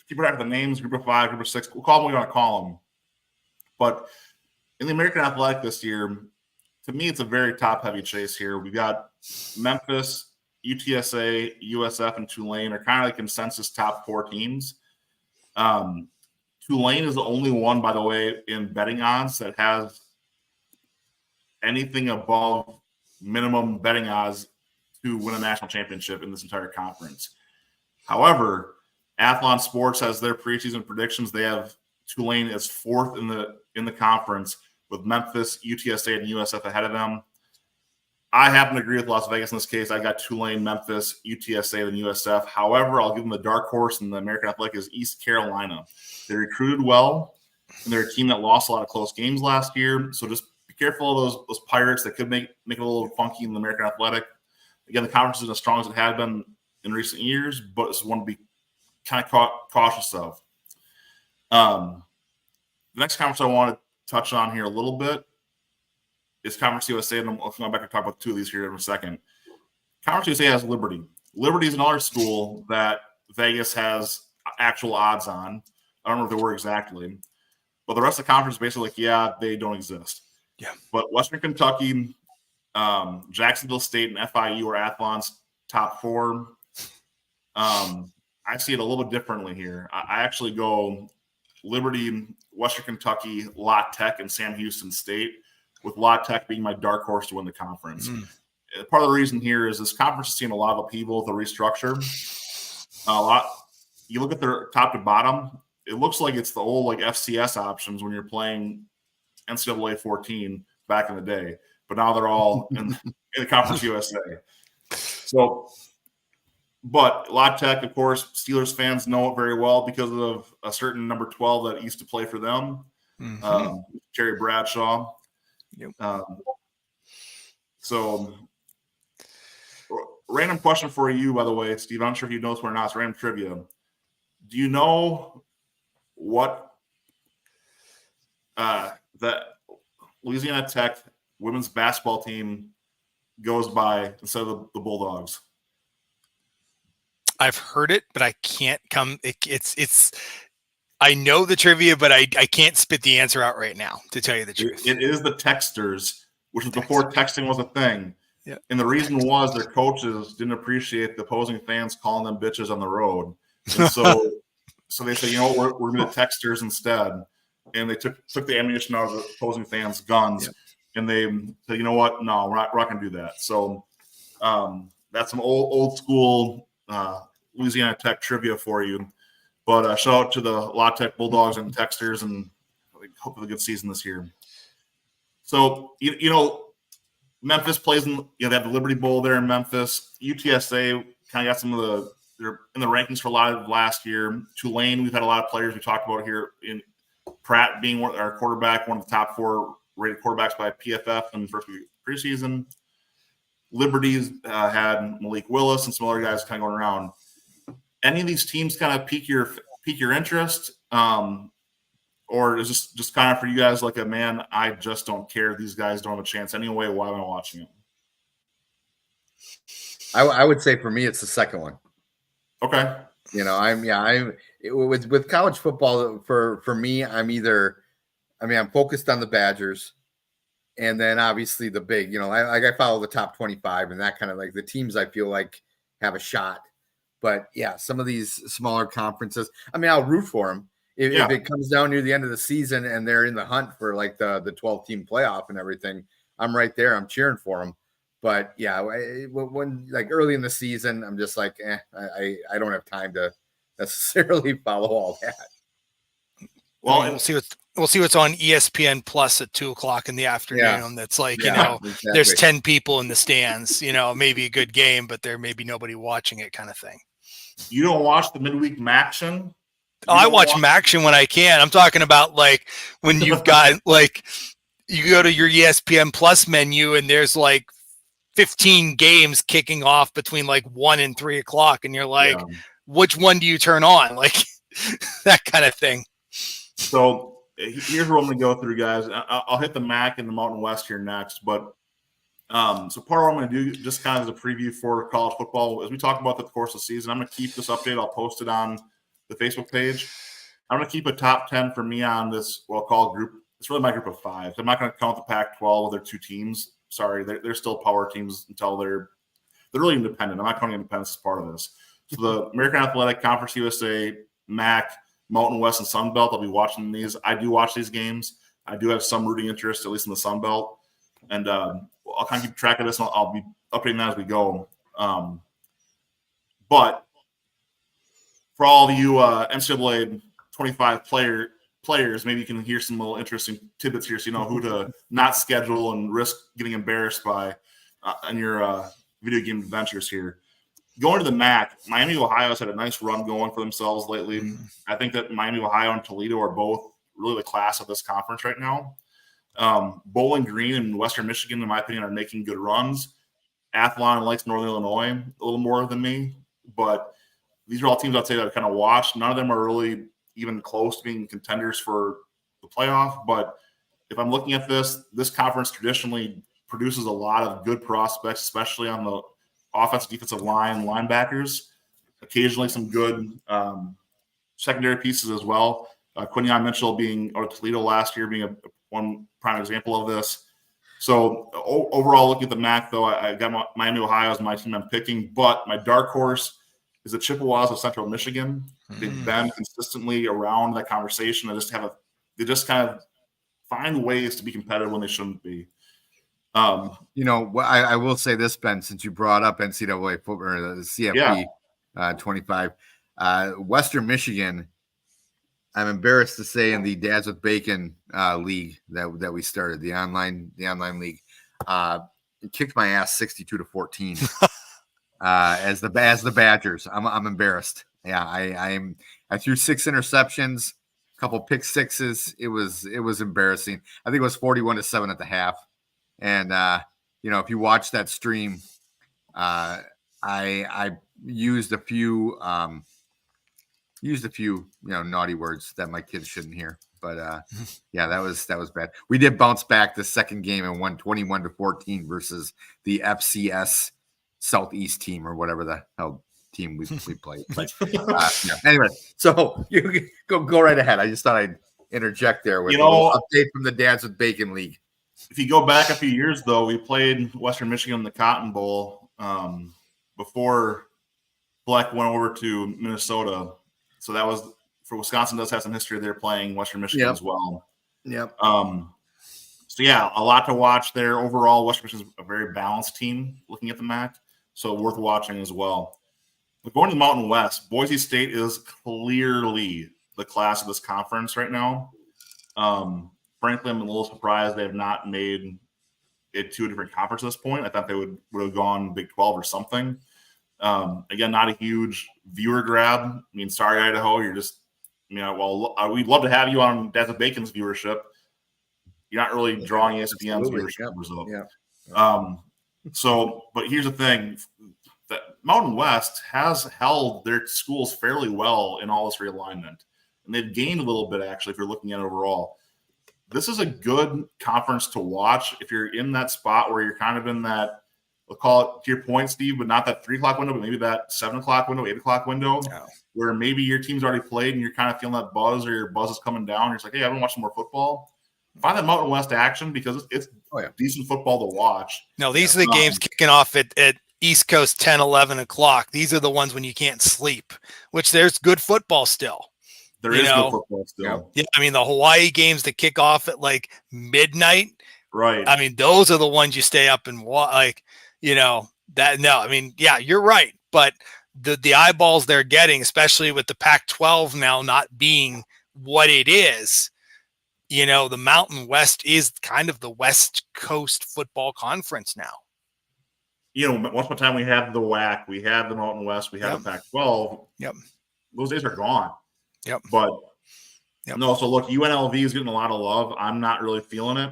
keep track of the names, group of 5, group of 6. We'll call them what we want to call them. But in the American Athletic this year, to me, it's a very top-heavy chase here. We've got Memphis, UTSA, USF, and Tulane are kind of like consensus top 4 teams. Tulane is the only one, by the way, in betting odds that has anything above minimum betting odds to win a national championship in this entire conference. However, Athlon Sports has their preseason predictions. They have Tulane as 4th in the conference with Memphis, UTSA, and USF ahead of them. I happen to agree with Las Vegas in this case. I got Tulane, Memphis, UTSA, and USF. However, I'll give them the dark horse in the American Athletic is East Carolina. They recruited well. and they're a team that lost a lot of close games last year. So just be careful of those Pirates that could make it a little funky in the American Athletic. Again, the conference isn't as strong as it had been in recent years, but it's one to be kind of cautious of. The next conference I want to touch on here a little bit is Conference USA, and I'll come back and talk about two of these here in a second. Conference USA has Liberty. Liberty is another school that Vegas has actual odds on. I don't know if they were exactly, but the rest of the conference is basically like, yeah, they don't exist. Yeah. But Western Kentucky, Jacksonville State, and FIU are Athlon's top four. I see it a little bit differently here. I actually go Liberty, Western Kentucky, La Tech, and Sam Houston State, with La Tech being my dark horse to win the conference. Part of the reason here is this conference has seen a lot of upheaval with the restructure. You look at their top to bottom, it looks like it's the old like FCS options when you're playing NCAA 14 back in the day, but now they're all in the Conference USA. So, but La Tech, of course, Steelers fans know it very well because of a certain number 12 that used to play for them, Jerry Bradshaw. Yep. So, random question for you, by the way, Steve. I'm not sure if you know this one or not. It's random trivia. Do you know what the Louisiana Tech women's basketball team goes by instead of the Bulldogs? I've heard it, but I can't come. It's. I know the trivia, but I can't spit the answer out right now, to tell you the truth. It is the Texters, which was before texting was a thing. Yeah. And the reason was their coaches didn't appreciate the opposing fans calling them bitches on the road. And so they said, you know, we're going to be the Texters instead. And they took the ammunition out of the opposing fans' guns. Yep. And they said, you know what? No, we're not going to do that. So that's some old school Louisiana Tech trivia for you. But shout out to the La Tech Bulldogs and Texters, and hope for a good season this year. So, you know, Memphis plays in, they have the Liberty Bowl there in Memphis. UTSA kind of got some of they're in the rankings for a lot of last year. Tulane, we've had a lot of players we talked about here. In Pratt being our quarterback, one of the top 4 rated quarterbacks by PFF in the first preseason. Liberty's had Malik Willis and some other guys kind of going around. Any of these teams kind of pique your interest, or is this just kind of for you guys like a man? I just don't care. These guys don't have a chance anyway. Why am I watching them? I would say for me, it's the second one. Okay. You know, with college football for me, I'm focused on the Badgers, and then obviously the big. You know, I follow the top 25 and that kind of like the teams I feel like have a shot. But yeah, some of these smaller conferences, I'll root for them. If it comes down near the end of the season and they're in the hunt for like the 12-team playoff and everything, I'm right there. I'm cheering for them. But yeah, when like early in the season, I'm just like, I don't have time to necessarily follow all that. Well, we'll see what's on ESPN Plus at 2:00 in the afternoon. Yeah. That's like, exactly. There's 10 people in the stands, maybe a good game, but there may be nobody watching it kind of thing. You don't watch the midweek Maction? I watch Maction when I can. I'm talking about like when you've got like you go to your ESPN Plus menu and there's like 15 games kicking off between like 1 and 3 o'clock, and you're like, which one do you turn on? Like that kind of thing. So here's what I'm going to go through, guys. I'll hit the MAC and the Mountain West here next, but so part of what I'm going to do, just kind of as a preview for college football, as we talk about the course of the season, I'm going to keep this update. I'll post it on the Facebook page. I'm going to keep a top 10 for me on this, what I'll call group. It's really my group of 5. I'm not going to count the Pac-12 with their 2 teams. Sorry, they're still power teams until they're really independent. I'm not counting independence as part of this. So the American Athletic, Conference USA, MAC, Mountain West, and Sun Belt, I'll be watching these. I do watch these games. I do have some rooting interest, at least in the Sun Belt. And I'll kind of keep track of this, and I'll be updating that as we go. But for all of you NCAA 25 players, maybe you can hear some little interesting tidbits here so you know who to not schedule and risk getting embarrassed by on your video game adventures here. Going to the MAC, Miami, Ohio has had a nice run going for themselves lately. I think that Miami, Ohio, and Toledo are both really the class of this conference right now. Bowling Green and Western Michigan, in my opinion, are making good runs. Athlon likes Northern Illinois a little more than me, but these are all teams I'd say that I kind of watched. None of them are really even close to being contenders for the playoff. But if I'm looking at this conference traditionally produces a lot of good prospects, especially on the offensive, defensive line, linebackers. Occasionally some good secondary pieces as well. Quinyon Mitchell being out of Toledo last year being one prime example of this. So overall, looking at the MAC, though, I got Miami, Ohio as my team I'm picking. But my dark horse is the Chippewas of Central Michigan. They've been consistently around that conversation. They just kind of find ways to be competitive when they shouldn't be. I will say this, Ben, since you brought up NCAA football, or the CFP 25, Western Michigan. I'm embarrassed to say in the Dads with Bacon league that we started, the online league, it kicked my ass 62-14 as the Badgers. I'm embarrassed. Yeah, I threw 6 interceptions, a couple pick sixes. It was embarrassing. I think it was 41-7 at the half. And if you watch that stream, I used a few naughty words that my kids shouldn't hear. But that was bad. We did bounce back the second game and won 21-14 versus the FCS Southeast team or whatever the hell team we played. But, anyway, so you go right ahead. I just thought I'd interject there with a little update from the Dads with Bacon League. If you go back a few years, though, we played Western Michigan in the Cotton Bowl before Black went over to Minnesota. So that was for Wisconsin. Does have some history there playing Western Michigan as well. Yep. So a lot to watch there. Overall, Western Michigan is a very balanced team. Looking at the MAC, so worth watching as well. But going to the Mountain West, Boise State is clearly the class of this conference right now. Frankly, I'm a little surprised they have not made it to a different conference at this point. I thought they would have gone Big 12 or something. Again, not a huge viewer grab. I mean, sorry, Idaho, you're just, we'd love to have you on Dads with Bacon's viewership. You're not really drawing ESPN's viewership result. But here's the thing. That Mountain West has held their schools fairly well in all this realignment. And they've gained a little bit, actually, if you're looking at it overall. This is a good conference to watch if you're in that spot where you're kind of in that, we'll call it, to your point, Steve, but not that 3 o'clock window, but maybe that 7 o'clock window, 8 o'clock window, where maybe your team's already played and you're kind of feeling that buzz or your buzz is coming down. You're just like, hey, I want to watch some more football. Find that Mountain West action because it's decent football to watch. No, these are the games kicking off at East Coast 10, 11 o'clock. These are the ones when you can't sleep, which there's good football still. There is good football still. Yeah, I mean, the Hawaii games that kick off at like midnight. Right. I mean, those are the ones you stay up and watch. You're right. But the eyeballs they're getting, especially with the Pac-12 now not being what it is, the Mountain West is kind of the West Coast football conference now. Once upon a time we had the WAC, we had the Mountain West, we had the Pac-12. Yep. Those days are gone. Yep. But no, so look, UNLV is getting a lot of love. I'm not really feeling it.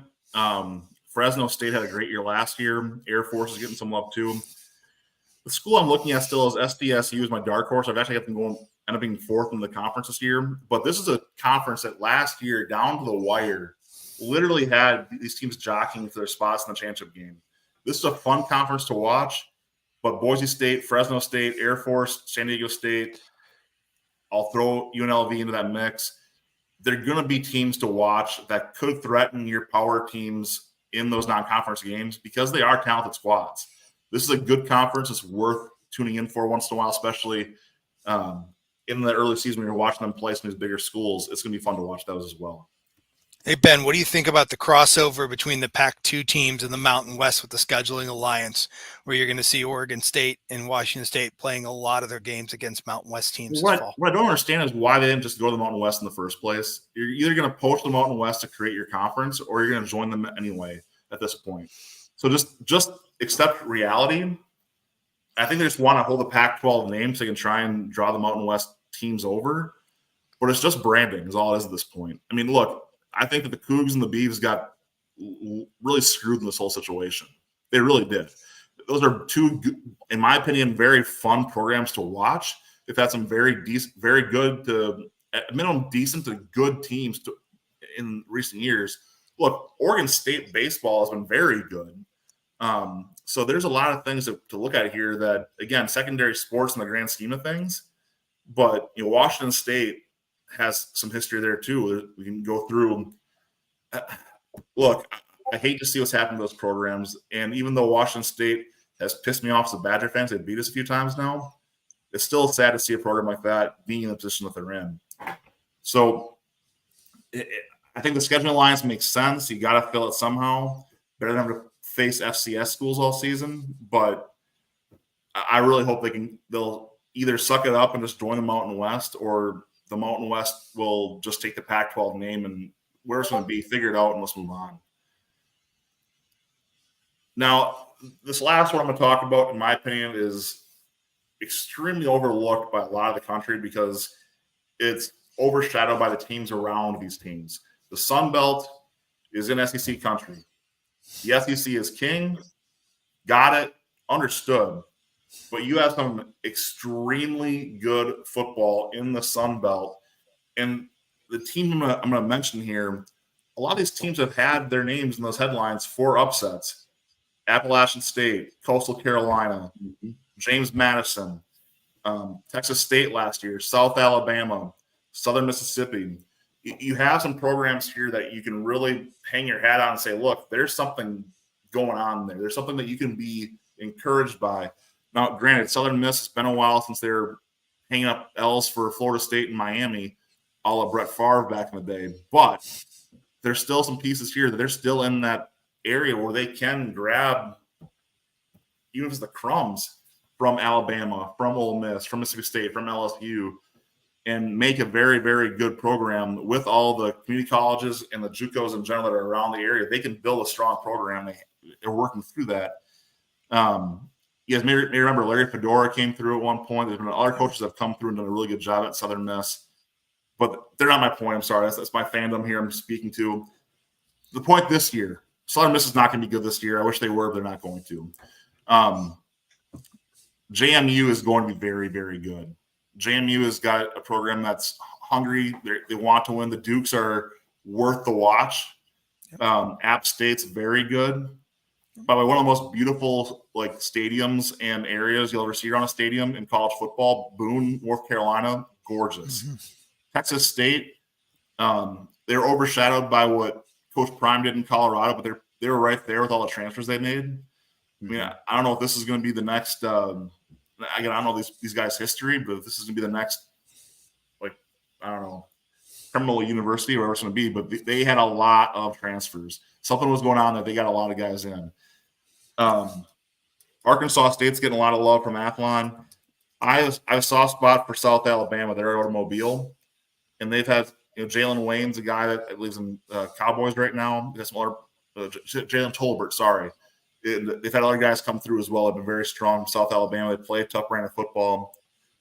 Fresno State had a great year last year. Air Force is getting some love too. The school I'm looking at still is SDSU is my dark horse. I've actually got them end up being 4th in the conference this year. But this is a conference that last year, down to the wire, literally had these teams jockeying for their spots in the championship game. This is a fun conference to watch. But Boise State, Fresno State, Air Force, San Diego State, I'll throw UNLV into that mix. They're going to be teams to watch that could threaten your power teams in those non-conference games because they are talented squads. This is a good conference. It's worth tuning in for once in a while, especially in the early season when you're watching them play some of these bigger schools. It's going to be fun to watch those as well. Hey, Ben, what do you think about the crossover between the Pac-2 teams and the Mountain West with the scheduling alliance, where you're going to see Oregon State and Washington State playing a lot of their games against Mountain West teams this fall? What I don't understand is why they didn't just go to the Mountain West in the first place. You're either going to poach the Mountain West to create your conference, or you're going to join them anyway at this point. So just accept reality. I think they just want to hold the Pac-12 name so they can try and draw the Mountain West teams over. but it's just branding is all it is at this point. I mean, look, I think that the Cougs and the Beavs got really screwed in this whole situation. They really did. Those are two, in my opinion, very fun programs to watch. They've had some very decent, very good to, at minimum, decent to good teams in recent years. Look, Oregon State baseball has been very good. So there's a lot of things to look at here that, again, secondary sports in the grand scheme of things. But, Washington State has some history there too. We can go through. Look, I hate to see what's happened to those programs. And even though Washington State has pissed me off as a Badger fans, they beat us a few times now, it's still sad to see a program like that being in the position that they're in. So I think the scheduling alliance makes sense. You got to fill it somehow. Better than having to face FCS schools all season. But I really hope they'll either suck it up and just join the Mountain West, or the Mountain West will just take the Pac-12 name and where it's going to be, figure it out, and let's move on. Now, this last one I'm going to talk about, in my opinion, is extremely overlooked by a lot of the country because it's overshadowed by the teams around these teams. The Sun Belt is in SEC country. The SEC is king. Got it. Understood. But you have some extremely good football in the Sun Belt. And the team I'm going to mention here, a lot of these teams have had their names in those headlines for upsets. Appalachian State, Coastal Carolina, James Madison, Texas State last year, South Alabama, Southern Mississippi. You have some programs here that you can really hang your hat on and say, look, there's something going on there. There's something that you can be encouraged by. Now, granted, Southern Miss, it's been a while since they're hanging up L's for Florida State and Miami, a la Brett Favre back in the day. But there's still some pieces here that they're still in that area where they can grab, even if it's the crumbs, from Alabama, from Ole Miss, from Mississippi State, from LSU, and make a very, very good program with all the community colleges and the JUCOs in general that are around the area. They can build a strong program. They're working through that. You guys may remember Larry Fedora came through at one point. There's been other coaches that have come through and done a really good job at Southern Miss. But they're not my point. I'm sorry. That's my fandom here I'm speaking to. The point this year, Southern Miss is not going to be good this year. I wish they were, but they're not going to. JMU is going to be very, very good. JMU has got a program that's hungry. They want to win. The Dukes are worth the watch. App State's very good. By the way, one of the most beautiful stadiums and areas you'll ever see around a stadium in college football, Boone, North Carolina, gorgeous. Mm-hmm. Texas State, they're overshadowed by what Coach Prime did in Colorado, but they were right there with all the transfers they made. Mm-hmm. I mean, I don't know if this is going to be the next. Again, I don't know these guys' history, but if this is going to be the next, I don't know, criminal university or whatever it's going to be. But they had a lot of transfers. Something was going on that they got a lot of guys in. Arkansas State's getting a lot of love from Athlon. I have a soft spot for South Alabama. They're out of Mobile, and they've had Jalen Wayne's a guy that lives in Cowboys right now. There's some other Jalen Tolbert. Sorry, they've had other guys come through as well. They've been very strong from South Alabama. They play a tough brand of football.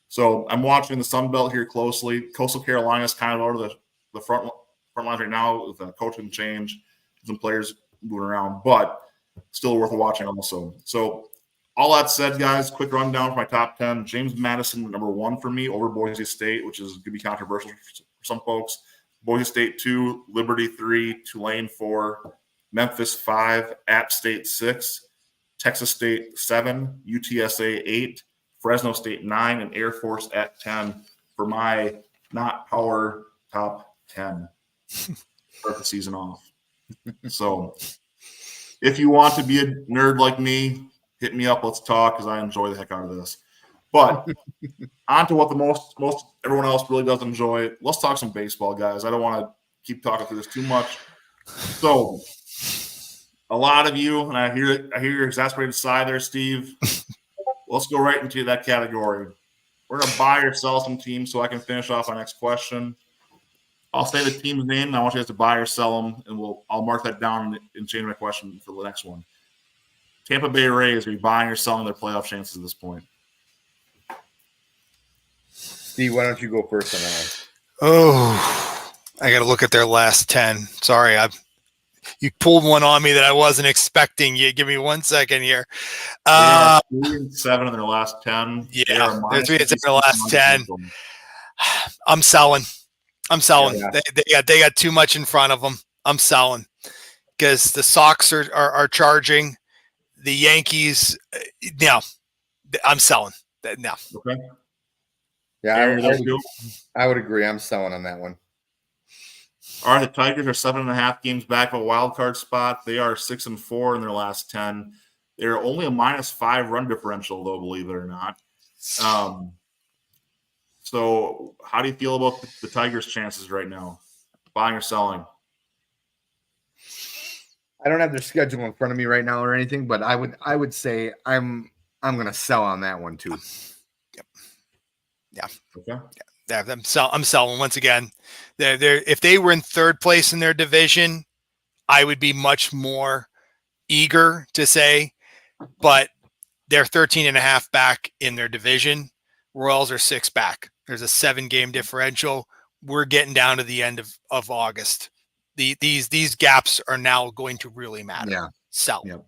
So I'm watching the Sun Belt here closely. Coastal Carolina is kind of out of the front lines right now with coaching change, some players moving around, but still worth watching also. So all that said, guys, quick rundown for my top 10. James Madison, number 1 for me over Boise State, which is going to be controversial for some folks. Boise State 2, Liberty 3, Tulane 4, Memphis 5, App State 6, Texas State 7, UTSA 8, Fresno State 9, and Air Force at 10 for my not power top 10. Start the season off. So if you want to be a nerd like me, hit me up. Let's talk because I enjoy the heck out of this. But on to what the most everyone else really does enjoy. Let's talk some baseball, guys. I don't want to keep talking through this too much. So a lot of you, and I hear your exasperated sigh there, Steve. Let's go right into that category. We're going to buy or sell some teams so I can finish off our next question. I'll say the team's name, and I want you guys to buy or sell them, and I'll mark that down and change my question for the next one. Tampa Bay Rays, are you buying or selling their playoff chances at this point? Steve, why don't you go first on that Oh, I got to look at their last 10. Sorry, you pulled one on me that I wasn't expecting. You give me 1 second here. They are 3-7 in their last 10. Yeah, they're 3-7 in the last 10. I'm selling. Yeah. They got too much in front of them. I'm selling because the Sox are charging. The Yankees, no, I'm selling. No. Okay. Yeah, I would agree. I'm selling on that one. All right, the Tigers are 7.5 games back of a wild card spot. They are 6-4 in their last 10. They're only a -5 run differential, though, believe it or not. So how do you feel about the Tigers' chances right now? Buying or selling? I don't have their schedule in front of me right now or anything, but I would say I'm going to sell on that one too. Yep. Yeah. Okay. Yeah, I'm selling once again. They're if they were in third place in their division, I would be much more eager to say, but they're 13.5 back in their division. Royals are 6 back. There's a 7-game differential. We're getting down to the end of August. These gaps are now going to really matter. Yeah. Sell. Yep.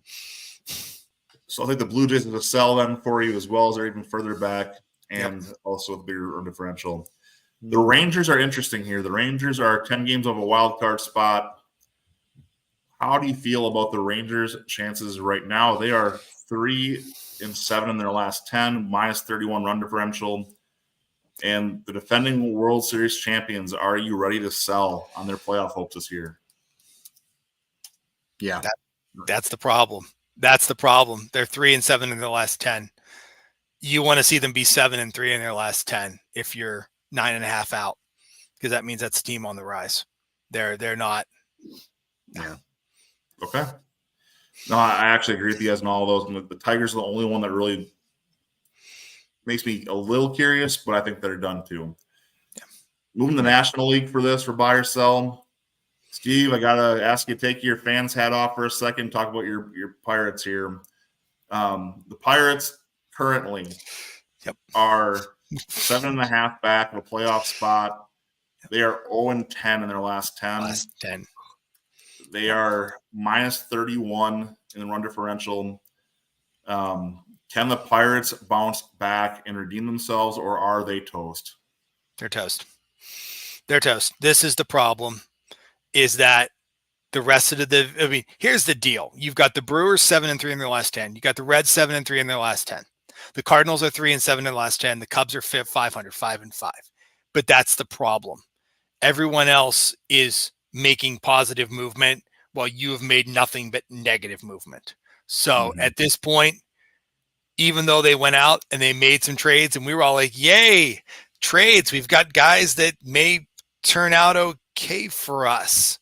So I think the Blue Jays is a sell then for you, as well as they're even further back and also with bigger run differential. The Rangers are interesting here. The Rangers are 10 games of a wild card spot. How do you feel about the Rangers' chances right now? They are 3-7 in their last 10, -31 run differential. And the defending World Series champions, are you ready to sell on their playoff hopes this year? Yeah. That's the problem. That's the problem. They're 3-7 in their last 10. You want to see them be 7-3 in their last 10 if you're 9.5 out, because that means that's a team on the rise. They're not. Yeah. Okay. No, I actually agree with you guys on all of those. The Tigers are the only one that really makes me a little curious, but I think they're done too. Yeah. Moving to the National League for this, for buy or sell. Steve, I gotta ask you to take your fans hat off for a second. Talk about your Pirates here. The Pirates currently are 7.5 back of a playoff spot. They are 0-10 in their last 10. Last 10. They are -31 in the run differential. Can the Pirates bounce back and redeem themselves, or are they toast? They're toast. They're toast. This is the problem, is that the rest of here's the deal. You've got the Brewers 7-3 in their last 10. You got the Reds 7-3 in their last 10. The Cardinals are 3-7 in their last 10. The Cubs are 500, 5-5. But that's the problem. Everyone else is making positive movement while you have made nothing but negative movement. So at this point, even though they went out and they made some trades and we were all like, yay, trades. We've got guys that may turn out okay for us.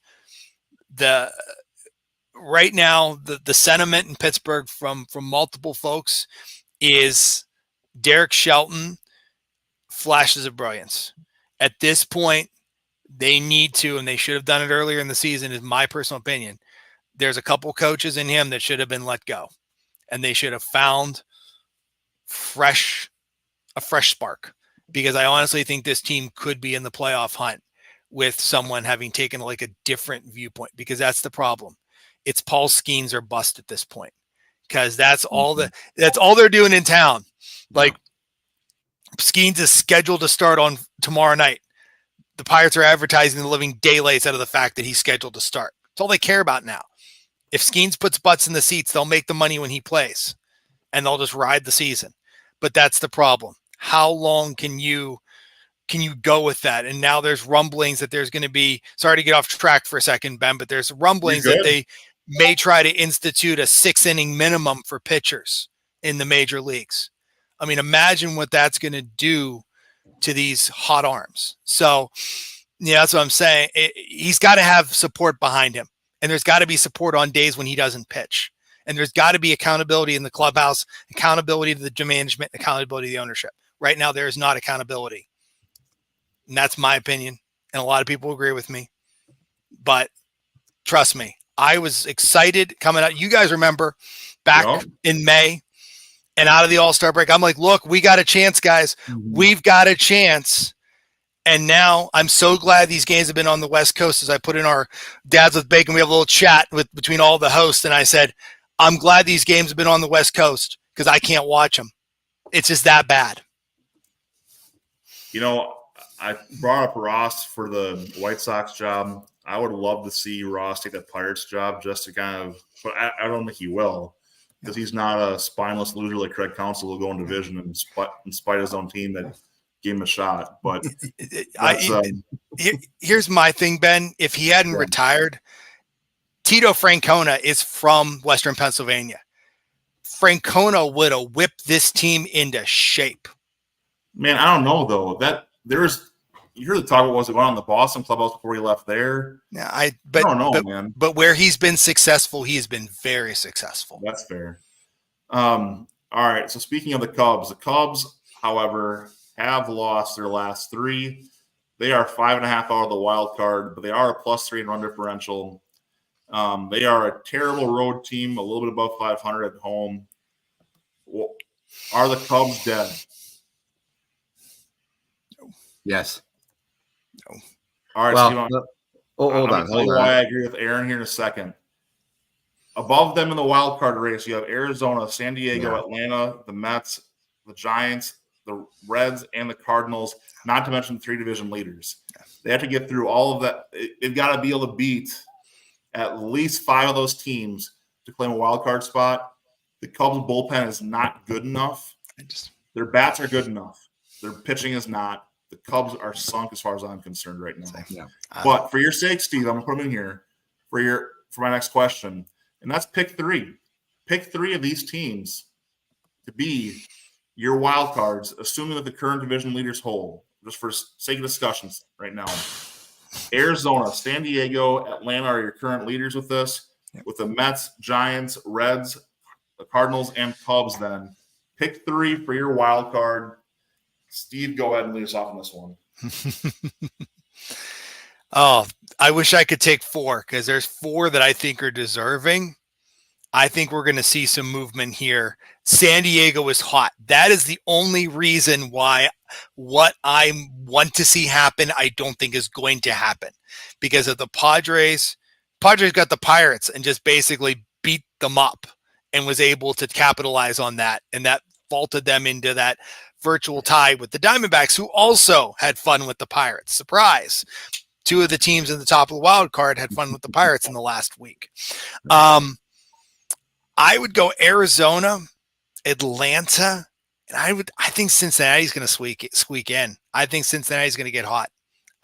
Right now, the sentiment in Pittsburgh from multiple folks is Derek Shelton flashes of brilliance. At this point, they need to, and they should have done it earlier in the season, is my personal opinion. There's a couple coaches in him that should have been let go, and they should have found a fresh spark, because I honestly think this team could be in the playoff hunt with someone having taken like a different viewpoint, because that's the problem. It's Paul Skeens or bust at this point, because that's all they're doing in town. Like, Skeens is scheduled to start on tomorrow night. The Pirates are advertising the living daylights out of the fact that he's scheduled to start. That's all they care about now. If Skeens puts butts in the seats, they'll make the money when he plays, and they'll just ride the season. But that's the problem. How long can you go with that? And now there's rumblings that there's going to be, sorry to get off track for a second, Ben, but there's rumblings that they may try to institute a 6-inning minimum for pitchers in the major leagues. I mean, imagine what that's going to do to these hot arms. So, yeah, that's what I'm saying. He's got to have support behind him, and there's got to be support on days when he doesn't pitch. And there's got to be accountability in the clubhouse, accountability to the management, accountability to the ownership. Right now, there is not accountability. And that's my opinion. And a lot of people agree with me. But trust me, I was excited coming out. You guys remember back in May and out of the All-Star break, I'm like, look, we got a chance, guys. We've got a chance. And now I'm so glad these games have been on the West Coast. As I put in our Dads with Bacon, we have a little chat between all the hosts, and I said, I'm glad these games have been on the West Coast because I can't watch them. It's just that bad. You know, I brought up Ross for the White Sox job. I would love to see Ross take that Pirates job just to kind of – but I don't think he will because he's not a spineless loser like Craig Counsell who'll go in division and spite his own team that gave him a shot. But here's my thing, Ben. If he hadn't retired, Tito Francona is from Western Pennsylvania. Francona would have whipped this team into shape. Man, I don't know, though. You heard the talk about was it going on in the Boston clubhouse before he left there? Yeah, I don't know, man. But where he's been successful, he's been very successful. That's fair. All right. So speaking of the Cubs, however, have lost their last 3. They are 5.5 out of the wild card, but they are a +3 in run differential. They are a terrible road team, a little bit above 500 at home. Well, are the Cubs dead? Yes. No. All right. Well, so hold on. Why I agree with Aaron here in a second. Above them in the wild card race, you have Arizona, San Diego, Atlanta, the Mets, the Giants, the Reds, and the Cardinals, not to mention 3 division leaders. They have to get through all of that. They've got to be able to beat at least 5 of those teams to claim a wild card spot. The Cubs bullpen is not good enough. Their bats are good enough. Their pitching is not. The Cubs are sunk as far as I'm concerned right now. Yeah. But for your sake, Steve, I'm going to put them in here for my next question, and that's pick 3. Pick 3 of these teams to be your wild cards, assuming that the current division leaders hold, just for sake of discussions right now. Arizona, San Diego, Atlanta are your current leaders with this. Yep. With the Mets, Giants, Reds, the Cardinals, and Cubs then. Pick 3 for your wild card. Steve, go ahead and lead us off on this one. Oh, I wish I could take 4 because there's 4 that I think are deserving. I think we're going to see some movement here. San Diego is hot. That is the only reason why what I want to see happen, I don't think is going to happen because of the Padres. Padres got the Pirates and just basically beat them up and was able to capitalize on that. And that vaulted them into that virtual tie with the Diamondbacks, who also had fun with the Pirates. Surprise. 2 of the teams in the top of the wild card had fun with the Pirates in the last week. I would go Arizona, Atlanta, and I think Cincinnati's going to squeak in. I think Cincinnati's going to get hot.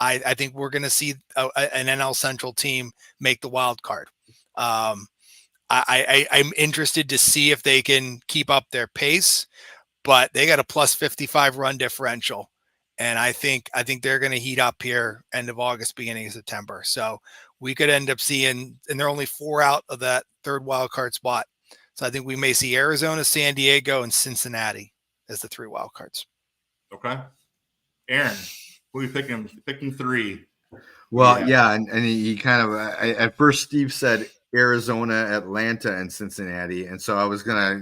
I think we're going to see an NL Central team make the wild card. I'm interested to see if they can keep up their pace, but they got a +55 run differential. And I think they're going to heat up here end of August, beginning of September. So we could end up seeing, and they're only 4 out of that 3rd wild card spot. So I think we may see Arizona, San Diego, and Cincinnati as the 3 wild cards. Okay. Aaron, who are you picking? Picking 3. Well, yeah, and he kind of at first Steve said Arizona, Atlanta, and Cincinnati, and so I was gonna,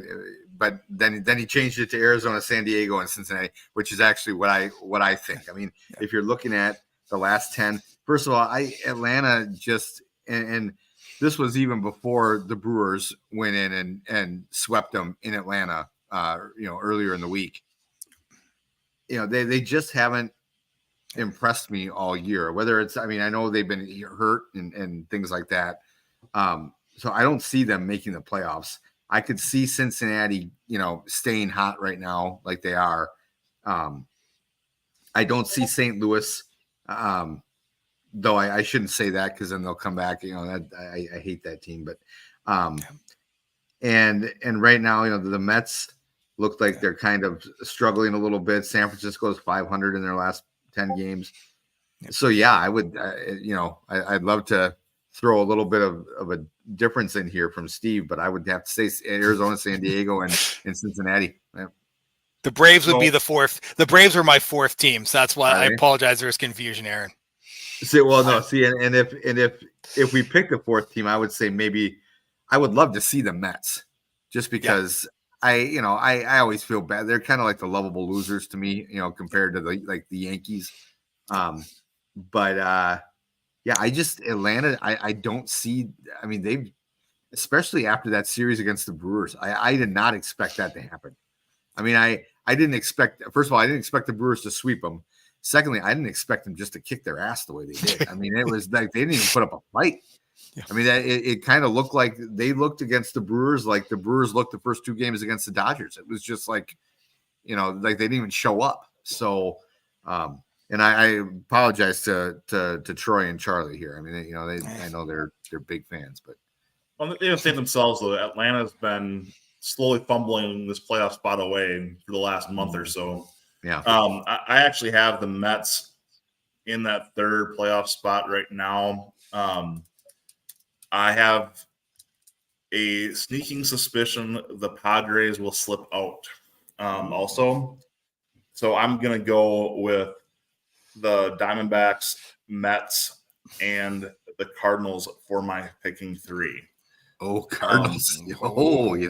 but then he changed it to Arizona, San Diego, and Cincinnati, which is actually what I think. I mean, if you're looking at the last 10, first of all, Atlanta just and this was even before the Brewers went in and swept them in Atlanta, earlier in the week. They just haven't impressed me all year. Whether it's, I know they've been hurt and things like that. So I don't see them making the playoffs. I could see Cincinnati, staying hot right now like they are. I don't see St. Louis. Though I shouldn't say that because then they'll come back. That I hate that team. But and right now, the Mets look like they're kind of struggling a little bit. San Francisco's 500 in their last 10 games. So yeah, I would. I'd love to throw a little bit of a difference in here from Steve, but I would have to say Arizona, San Diego, and Cincinnati. Yeah. The Braves would be the 4th. The Braves are my 4th team, so that's why I apologize. There's confusion, Aaron. And if we pick the 4th team, I would say maybe I would love to see the Mets, just because I always feel bad. They're kind of like the lovable losers to me, compared to the Yankees. But yeah, Atlanta, I don't see. I mean, they've, especially after that series against the Brewers, I did not expect that to happen. I mean, I didn't expect. First of all, I didn't expect the Brewers to sweep them. Secondly, I didn't expect them just to kick their ass the way they did. I mean, it was like they didn't even put up a fight. Yeah. I mean, it kind of looked like they looked against the Brewers like the Brewers looked the first 2 games against the Dodgers. It was just like, like they didn't even show up. So, and I apologize to Troy and Charlie here. I mean, I know they're big fans, but they have saved themselves though. Atlanta's been slowly fumbling this playoff spot away for the last month or so. Yeah. I actually have the Mets in that 3rd playoff spot right now. I have a sneaking suspicion the Padres will slip out also. So I'm going to go with the Diamondbacks, Mets, and the Cardinals for my picking 3. Oh, Cardinals. You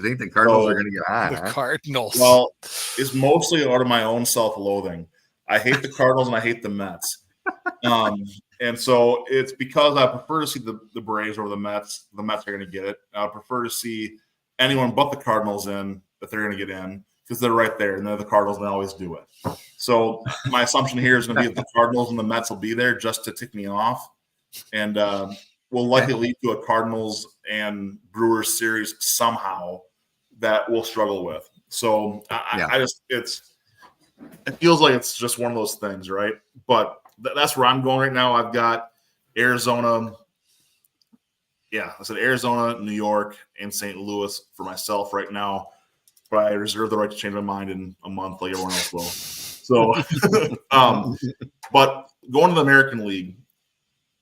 think the Cardinals are going to get on? The Cardinals. Well, it's mostly out of my own self-loathing. I hate the Cardinals and I hate the Mets. And so it's because I prefer to see the Braves over the Mets. The Mets are going to get it. I prefer to see anyone but the Cardinals in if they're going to get in because they're right there and they're the Cardinals and they always do it. So my assumption here is going to be that the Cardinals and the Mets will be there just to tick me off. And will likely lead to a Cardinals and Brewers series somehow that we'll struggle with. So it feels like it's just one of those things, right? But that's where I'm going right now. I've got Arizona. Yeah, I said Arizona, New York, and St. Louis for myself right now. But I reserve the right to change my mind in a month like everyone else will. So, but going to the American League,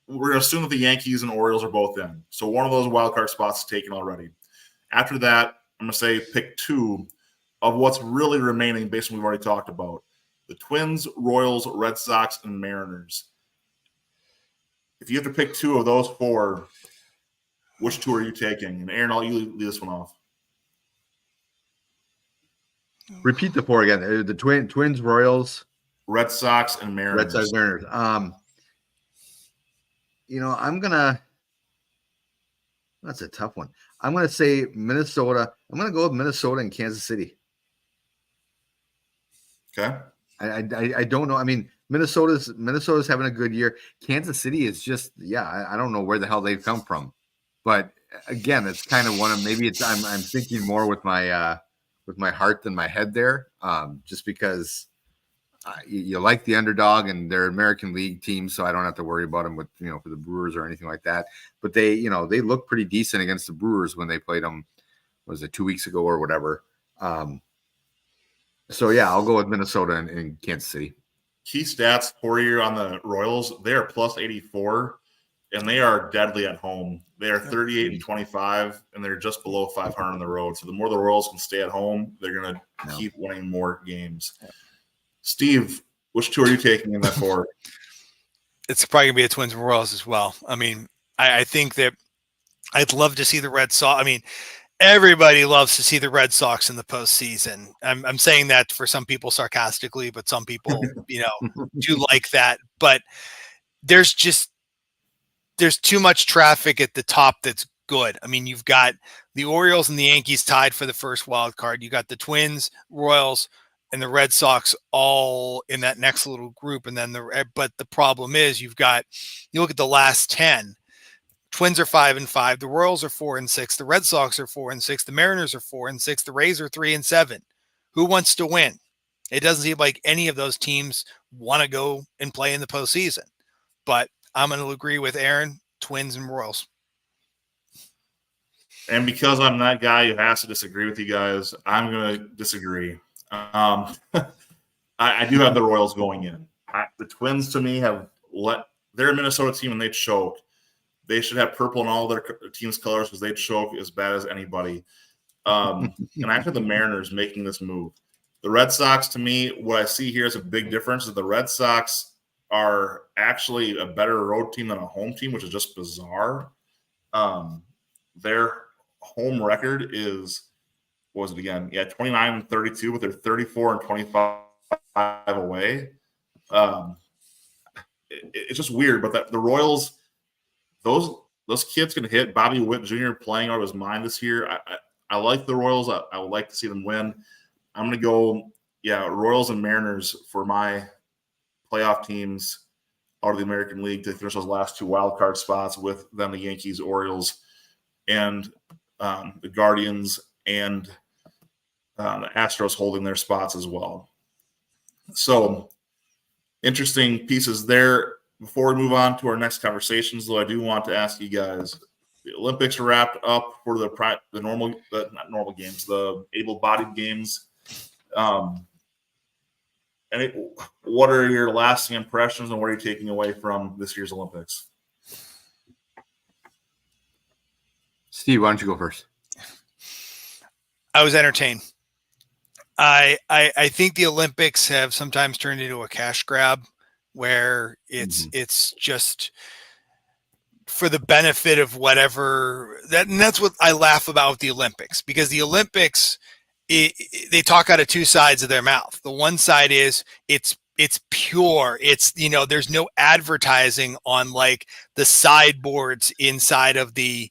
we're going to assume that the Yankees and Orioles are both in. So one of those wild card spots is taken already. After that, I'm going to say pick 2 of what's really remaining based on what we've already talked about. The Twins, Royals, Red Sox, and Mariners. If you have to pick 2 of those 4, which 2 are you taking? And Aaron, I'll lead this one off. Repeat the 4 again. The Twins, Royals, Red Sox, and Mariners. Red Sox, Mariners. I'm gonna. That's a tough one. I'm gonna say Minnesota. I'm gonna go with Minnesota and Kansas City. Okay. I don't know. I mean, Minnesota's having a good year. Kansas City is just I don't know where the hell they've come from, but again, it's kind of one of maybe it's I'm thinking more with my heart than my head there, just because. You like the underdog and they're American League teams, so I don't have to worry about them with for the Brewers or anything like that. But they they look pretty decent against the Brewers when they played them. Was it 2 weeks ago or whatever? So yeah, I'll go with Minnesota and Kansas City. Key stats for you on the Royals: they are plus 84, and they are deadly at home. They are 38-25, and they're just below 500 on the road. So the more the Royals can stay at home, they're going to keep winning more games. Steve, which 2 are you taking in that 4? It's probably going to be the Twins and Royals as well. I mean, I think that I'd love to see the Red Sox. I mean, everybody loves to see the Red Sox in the postseason. I'm saying that for some people sarcastically, but some people, do like that. But there's too much traffic at the top that's good. I mean, you've got the Orioles and the Yankees tied for the first wild card. You got the Twins, Royals, and the Red Sox all in that next little group. And then but the problem is you look at the last 10, Twins are 5-5. The Royals are 4-6. The Red Sox are 4-6. The Mariners are 4-6. The Rays are 3-7. Who wants to win? It doesn't seem like any of those teams want to go and play in the postseason, but I'm going to agree with Aaron, Twins and Royals. And because I'm that guy who has to disagree with you guys, I'm going to disagree. I do have the Royals going in. The Twins, to me, they're a Minnesota team and they choke. They should have purple in all their team's colors because they choke as bad as anybody. And I have the Mariners making this move. The Red Sox, to me, what I see here is a big difference is the Red Sox are actually a better road team than a home team, which is just bizarre. Their home record is, what was it again? Yeah, 29-32, but they're 34-25 away. it's just weird. But the Royals, those kids can hit. Bobby Witt Jr. playing out of his mind this year. I like the Royals. I would like to see them win. I'm going to go, Royals and Mariners for my playoff teams out of the American League to finish those last 2 wild card spots, with then the Yankees, Orioles, and the Guardians and the Astros holding their spots as well. So interesting pieces there. Before we move on to our next conversations, though, I do want to ask you guys, the Olympics are wrapped up for the not normal games, the able-bodied games. What are your lasting impressions, and what are you taking away from this year's Olympics? Steve, why don't you go first? I was entertained. I think the Olympics have sometimes turned into a cash grab, where it's just for the benefit of whatever and that's what I laugh about with the Olympics, because the Olympics, they talk out of 2 sides of their mouth. The one side is it's pure. It's, there's no advertising on like the sideboards inside of the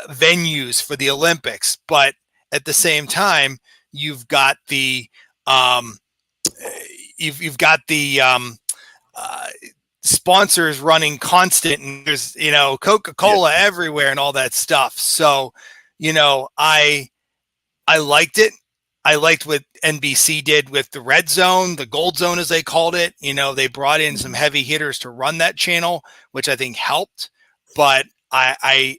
venues for the Olympics. But at the same time, you've got the sponsors running constant, and there's Coca-Cola everywhere and all that stuff. So I liked it. I liked what NBC did with the red zone, the gold zone as they called it. They brought in some heavy hitters to run that channel, which I think helped. But I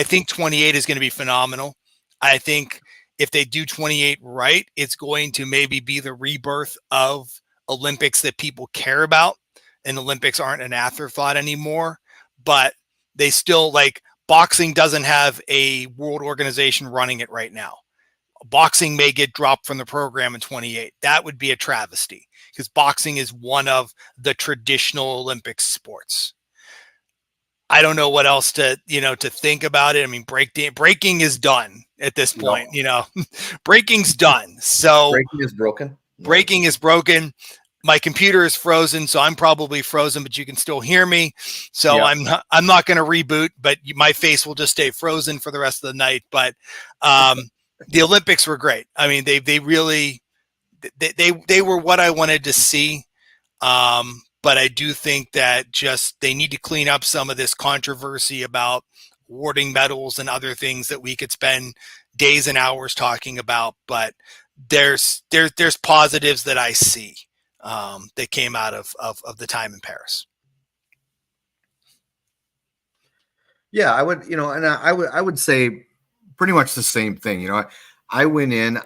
think 28 is going to be phenomenal. I think if they do 28 right, it's going to maybe be the rebirth of Olympics that people care about, and Olympics aren't an afterthought anymore. But they still, like, boxing doesn't have a world organization running it right now. Boxing may get dropped from the program in 28. That would be a travesty, because boxing is one of the traditional Olympic sports. I don't know what else to think about it. I mean, breaking is done at this point. Breaking's done. So breaking is broken. Breaking is broken. My computer is frozen, so I'm probably frozen, but you can still hear me. So I'm not going to reboot, but my face will just stay frozen for the rest of the night. But the Olympics were great. I mean, they really they were what I wanted to see. But I do think that just they need to clean up some of this controversy about awarding medals and other things that we could spend days and hours talking about. But there's positives that I see that came out of the time in Paris. Yeah, I would, and I would say pretty much the same thing. I went in,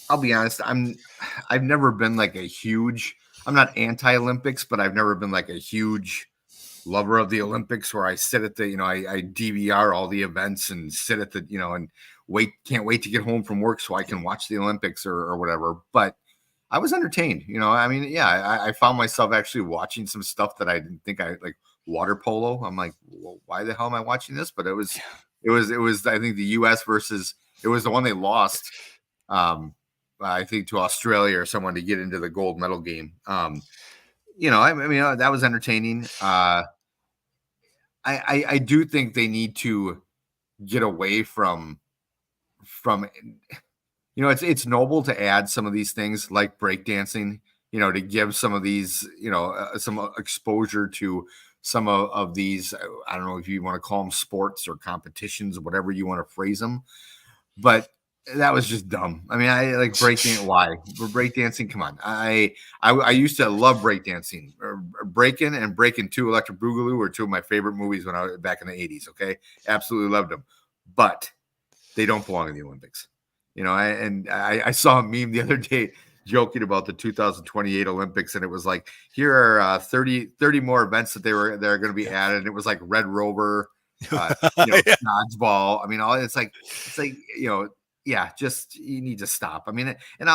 I'll be honest, I've never been like I'm not anti-Olympics, but I've never been like a huge lover of the Olympics where I sit at the, I DVR all the events and sit at the, and can't wait to get home from work so I can watch the Olympics or whatever. But I was entertained, I found myself actually watching some stuff that I didn't think I like. Water polo. I'm like, well, why the hell am I watching this? But it was, I think the US versus, it was the one they lost. I think to Australia or someone to get into the gold medal game. That was entertaining. I do think they need to get away from it's noble to add some of these things like breakdancing, to give some of these, some exposure to some of these, I don't know if you want to call them sports or competitions, whatever you want to phrase them, but that was just dumb. I mean, I like breakdancing. Why? For breakdancing, come on. I used to love breakdancing. Breaking and Breaking 2, Electric Boogaloo were 2 of my favorite movies when I was back in the 80s. Okay, absolutely loved them, but they don't belong in the Olympics. I saw a meme the other day joking about the 2028 Olympics, and it was like, here are 30 more events that are going to be added. And it was like Red Rover, dodgeball. I mean, just you need to stop. I mean, and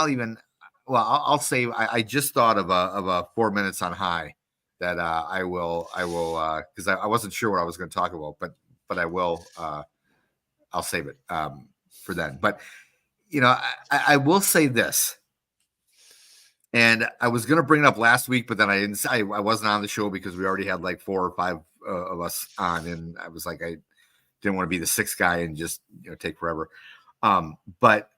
I'll say I just thought of a 4 minutes on high that I will because I wasn't sure what I was going to talk about, but I will. I'll save it for then. But I will say this. And I was going to bring it up last week, but then I didn't. I wasn't on the show because we already had like 4 or 5 of us on, and I was like, I didn't want to be the 6th guy and just take forever. But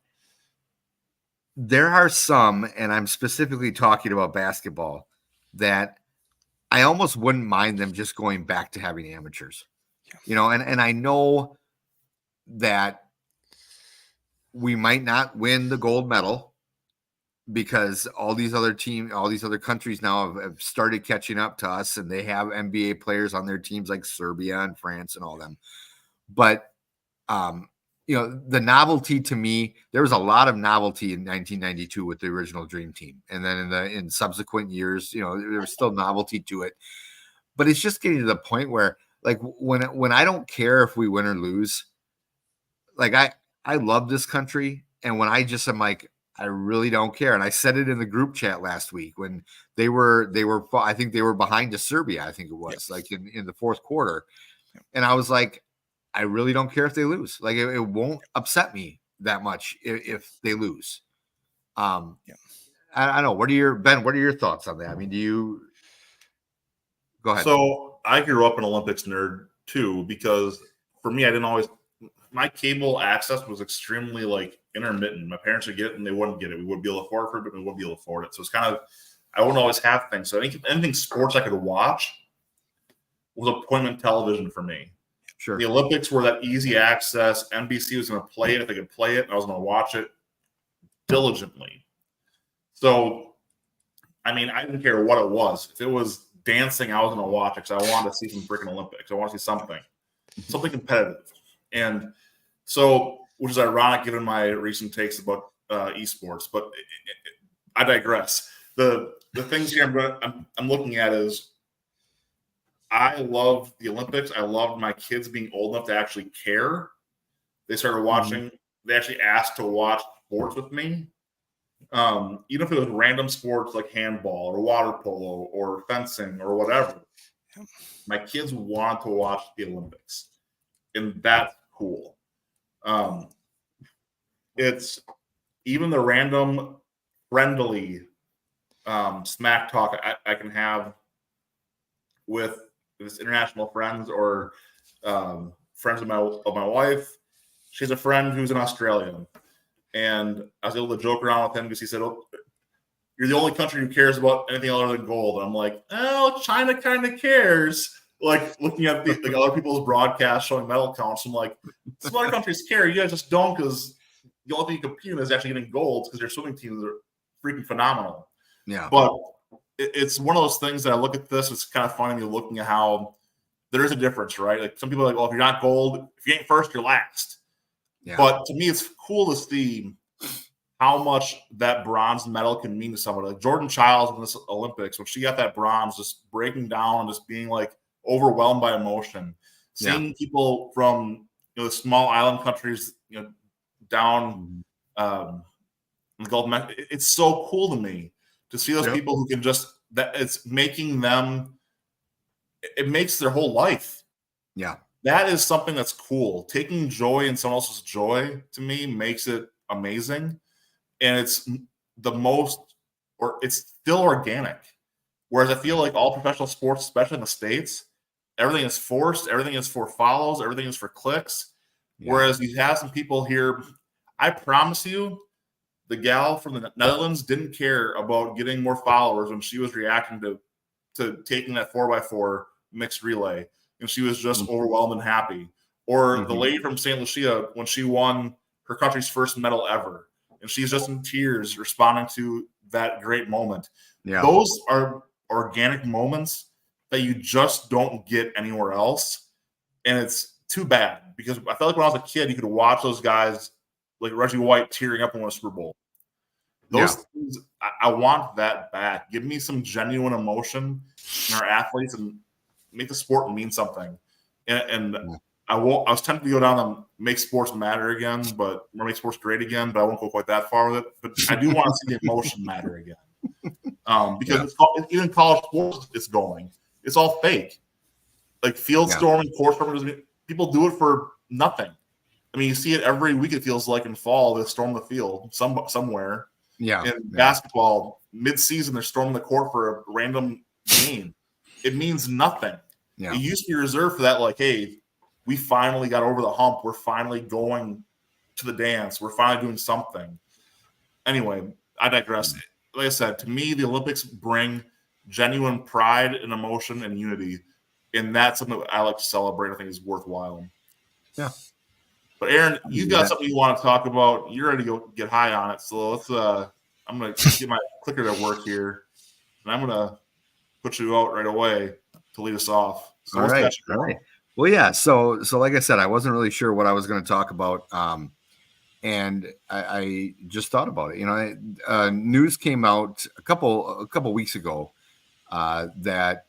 there are some, and I'm specifically talking about basketball, that I almost wouldn't mind them just going back to having amateurs. And I know that we might not win the gold medal because all these other countries now have started catching up to us, and they have NBA players on their teams like Serbia and France and all them. But the novelty to me, there was a lot of novelty in 1992 with the original Dream Team, and then in subsequent years, there was still novelty to it. But it's just getting to the point where, like, when I don't care if we win or lose, like I love this country, and when I just am like, I really don't care. And I said it in the group chat last week when they were I think they were behind to Serbia, I think it was like in the 4th quarter, and I was like, I really don't care if they lose. Like it won't upset me that much if they lose. I don't know. What are your thoughts on that? I mean, do you go ahead? So I grew up an Olympics nerd too, because for me, my cable access was extremely like intermittent. My parents would get it and they wouldn't get it. We would be able to afford it, but we wouldn't be able to afford it. So it's kind of, I wouldn't always have things. So anything sports I could watch was appointment television for me. Sure. The Olympics were that easy access. NBC was going to play it if they could play it, and I was going to watch it diligently. So, I mean, I didn't care what it was. If it was dancing, I was going to watch it because I wanted to see some freaking Olympics. I want to see something competitive. And so, which is ironic given my recent takes about esports, but I digress. The things here I'm looking at is I love the Olympics. I loved my kids being old enough to actually care. They started watching. They actually asked to watch sports with me. Even if it was random sports like handball or water polo or fencing or whatever, my kids wanted to watch the Olympics, and that's cool. It's even the random friendly smack talk I can have with international friends or friends of my wife. She's a friend who's an Australian. And I was able to joke around with him because he said, "Oh, you're the only country who cares about anything other than gold." And I'm like, "Oh, China kind of cares." Like looking at the other people's broadcasts showing medal counts, I'm like, some other countries care. You guys just don't, because the only thing you compete in is actually getting golds because your swimming teams are freaking phenomenal. Yeah. But it's one of those things that I look at this, it's kind of funny me looking at how there is a difference, right? Like some people are like, well, if you're not gold, if you ain't first, you're last. Yeah. But to me, it's cool to see how much that bronze medal can mean to somebody. Like Jordan Childs in this Olympics, when she got that bronze, just breaking down and just being like overwhelmed by emotion. Seeing people from the small island countries, down in the Gulf, it's so cool to me to see those people who can it's making them. It makes their whole life. Yeah. That is something that's cool. Taking joy in someone else's joy, to me, makes it amazing. And it's it's still organic. Whereas I feel like all professional sports, especially in the States, everything is forced, everything is for follows, everything is for clicks. Yeah. Whereas you have some people here, I promise you, the gal from the Netherlands didn't care about getting more followers when she was reacting to taking that 4x4 mixed relay. And she was just overwhelmed and happy. Or the lady from St. Lucia, when she won her country's first medal ever, and she's just in tears responding to that great moment. Yeah. Those are organic moments that you just don't get anywhere else. And it's too bad, because I felt like when I was a kid, you could watch those guys like Reggie White tearing up and win a Super Bowl. Those things, I want that back. Give me some genuine emotion in our athletes and make the sport mean something. And I was tempted to go down and make sports matter again, or make sports great again, but I won't go quite that far with it. But I do want to see the emotion matter again. Because even college sports, it's going. It's all fake. Like field storming, court storming, people do it for nothing. I mean, you see it every week, it feels like, in fall, they storm the field somewhere. Yeah. In basketball, mid-season they're storming the court for a random game. It means nothing. Yeah. It used to be reserved for that, like, hey, we finally got over the hump. We're finally going to the dance. We're finally doing something. Anyway, I digress. Like I said, to me, the Olympics bring genuine pride and emotion and unity, and that's something that I like to celebrate. I think is worthwhile. Yeah. But Aaron, you got something you want to talk about. You're ready to go get high on it. So let's. I'm gonna get my clicker to work here, and I'm gonna put you out right away to lead us off. So All right. Well, yeah. So like I said, I wasn't really sure what I was going to talk about, and I just thought about it. You know, news came out a couple weeks ago that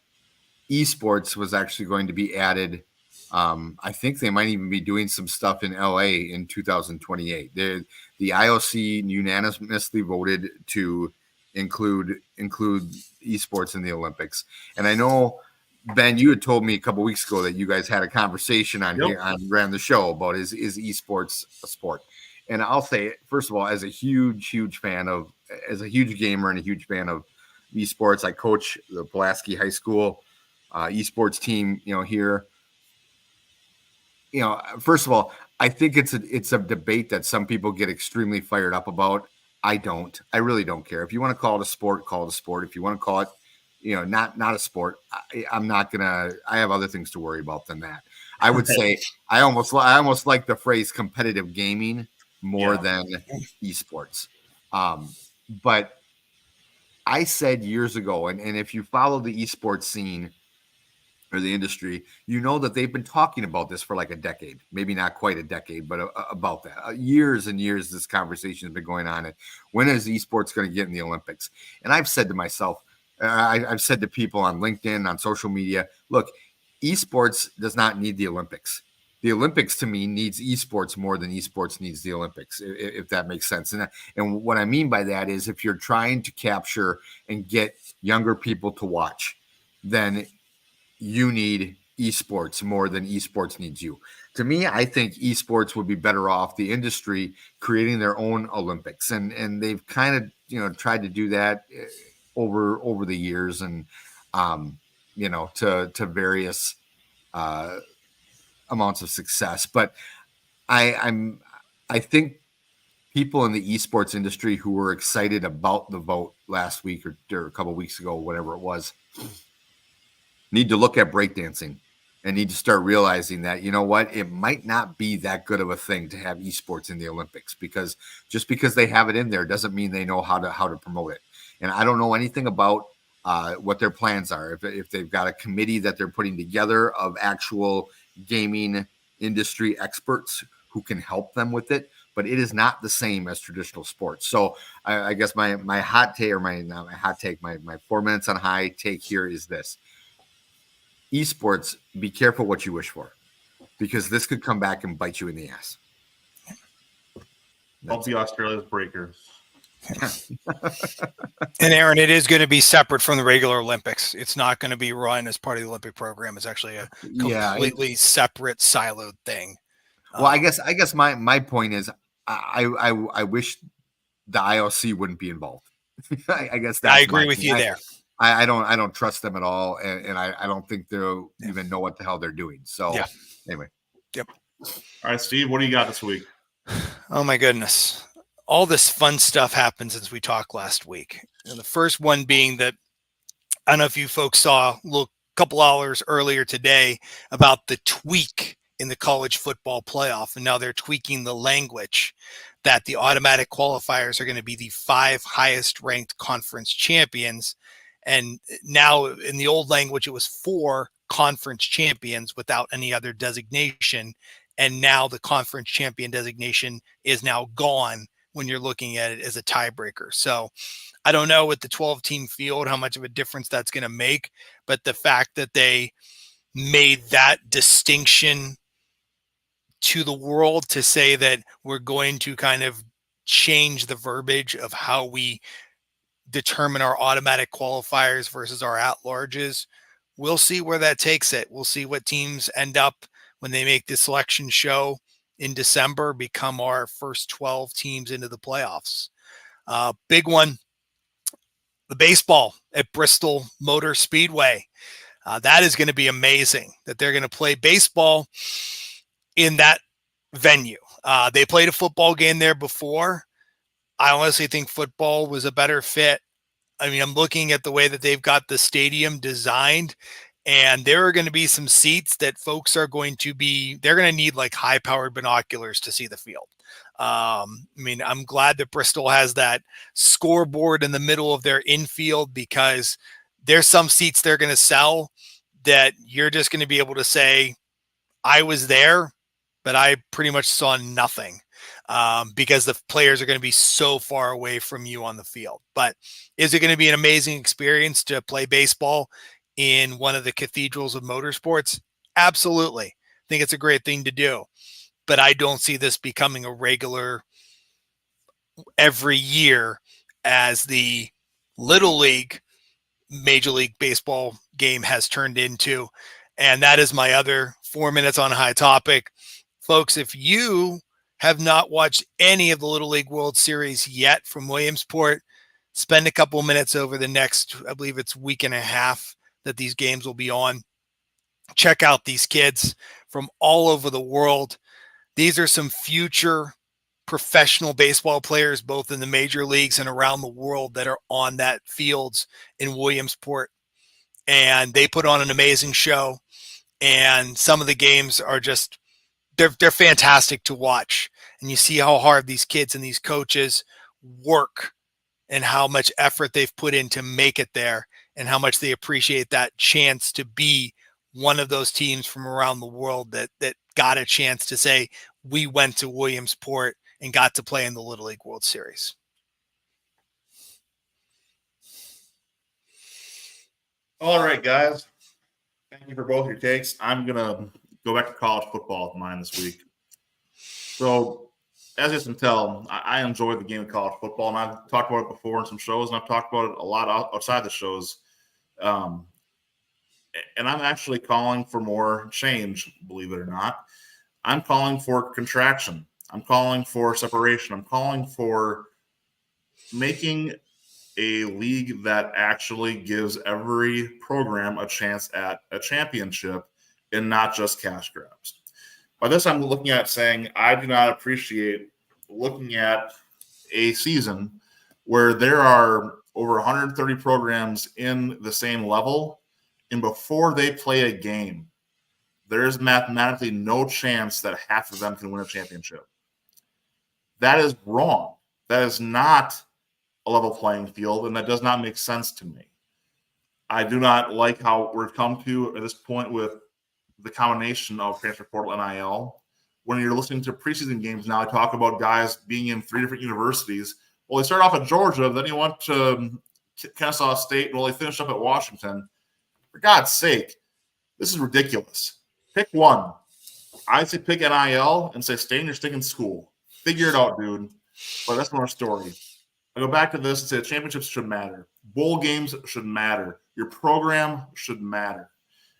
esports was actually going to be added. I think they might even be doing some stuff in LA in 2028. The IOC unanimously voted to include esports in the Olympics. And I know, Ben, you had told me a couple weeks ago that you guys had a conversation on here around the show about is esports a sport? And I'll say, first of all, as a huge gamer and a huge fan of esports, I coach the Pulaski High School esports team, here. First of all, I think it's a debate that some people get extremely fired up about. I don't. I really don't care. If you want to call it a sport, call it a sport. If you want to call it, not a sport, I'm not gonna. I have other things to worry about than that. I would say I almost like the phrase competitive gaming more than esports. But I said years ago, and if you follow the esports scene or the industry, you know that they've been talking about this for like a decade, maybe not quite a decade, but about that. Years and years, this conversation has been going on. And when is esports going to get in the Olympics? And I've said to myself, I've said to people on LinkedIn, on social media, look, esports does not need the Olympics. The Olympics to me needs esports more than esports needs the Olympics, if that makes sense. And what I mean by that is if you're trying to capture and get younger people to watch, then you need esports more than esports needs you. To me, I think esports would be better off the industry creating their own Olympics. And they've kind of, tried to do that over the years and, to various amounts of success. But I think people in the esports industry who were excited about the vote last week or a couple of weeks ago, whatever it was, need to look at breakdancing and need to start realizing that, it might not be that good of a thing to have esports in the Olympics, because just because they have it in there doesn't mean they know how to promote it. And I don't know anything about what their plans are. If they've got a committee that they're putting together of actual gaming industry experts who can help them with it, but it is not the same as traditional sports. So I guess my hot take, or my 4 minutes on high take here is this. Esports, be careful what you wish for, because this could come back and bite you in the ass. I'll be Australia's breakers. And Aaron, it is going to be separate from the regular Olympics. It's not going to be run as part of the Olympic program. It's actually a completely separate, siloed thing. Well, I guess my point is, I wish the IOC wouldn't be involved. I guess that's I agree with you there. I don't trust them at all, and I don't think they'll even know what the hell they're doing. So anyway. Yep. All right, Steve, what do you got this week? Oh my goodness. All this fun stuff happened since we talked last week. And the first one being that, I don't know if you folks saw a couple hours earlier today about the tweak in the college football playoff. And now they're tweaking the language that the automatic qualifiers are going to be the 5 highest ranked conference champions. And now in the old language, it was 4 conference champions without any other designation. And now the conference champion designation is now gone when you're looking at it as a tiebreaker. So I don't know with the 12-team field how much of a difference that's going to make, but the fact that they made that distinction to the world to say that we're going to kind of change the verbiage of how we determine our automatic qualifiers versus our at-larges, we'll see where that takes it. We'll see what teams end up when they make the selection show in December, become our first 12 teams into the playoffs. Big one. the baseball at Bristol Motor Speedway. That is going to be amazing that they're going to play baseball in that venue. They played a football game there before. I honestly think football was a better fit. I mean, I'm looking at the way that they've got the stadium designed, and there are going to be some seats that folks are going to they're going to need like high powered binoculars to see the field. I mean, I'm glad that Bristol has that scoreboard in the middle of their infield, because there's some seats they're going to sell that you're just going to be able to say, I was there, but I pretty much saw nothing, because the players are going to be so far away from you on the field. But is it going to be an amazing experience to play baseball in one of the cathedrals of motorsports? Absolutely. I think it's a great thing to do, but I don't see this becoming a regular every year as the Little League Major League Baseball game has turned into. And that is my other 4 minutes on high topic. Folks, if you have not watched any of the Little League World Series yet from Williamsport, spend a couple minutes over the next, I believe it's week and a half that these games will be on. Check out these kids from all over the world. These are some future professional baseball players, both in the major leagues and around the world, that are on that fields in Williamsport. And they put on an amazing show. And some of the games are just, they're fantastic to watch. And you see how hard these kids and these coaches work and how much effort they've put in to make it there, and how much they appreciate that chance to be one of those teams from around the world that got a chance to say, we went to Williamsport and got to play in the Little League World Series. All right, guys. Thank you for both your takes. I'm going to go back to college football with mine this week. So, as you can tell, I enjoy the game of college football, and I've talked about it before in some shows, and I've talked about it a lot outside the shows. And I'm actually calling for more change, believe it or not. I'm calling for contraction. I'm calling for separation. I'm calling for making a league that actually gives every program a chance at a championship and not just cash grabs. By this, I'm looking at saying I do not appreciate looking at a season where there are over 130 programs in the same level, and before they play a game, there is mathematically no chance that half of them can win a championship. That is wrong. That is not a level playing field, and that does not make sense to me. I do not like how we've come to at this point with the combination of transfer portal and NIL. When you're listening to preseason games now, I talk about guys being in 3 different universities. Well, they started off at Georgia, then he went to Kennesaw State, and they finished up at Washington. For God's sake, this is ridiculous. Pick one. I say pick NIL and say stay in your stinking school. Figure it out, dude. But that's another story. I go back to this and say championships should matter. Bowl games should matter. Your program should matter.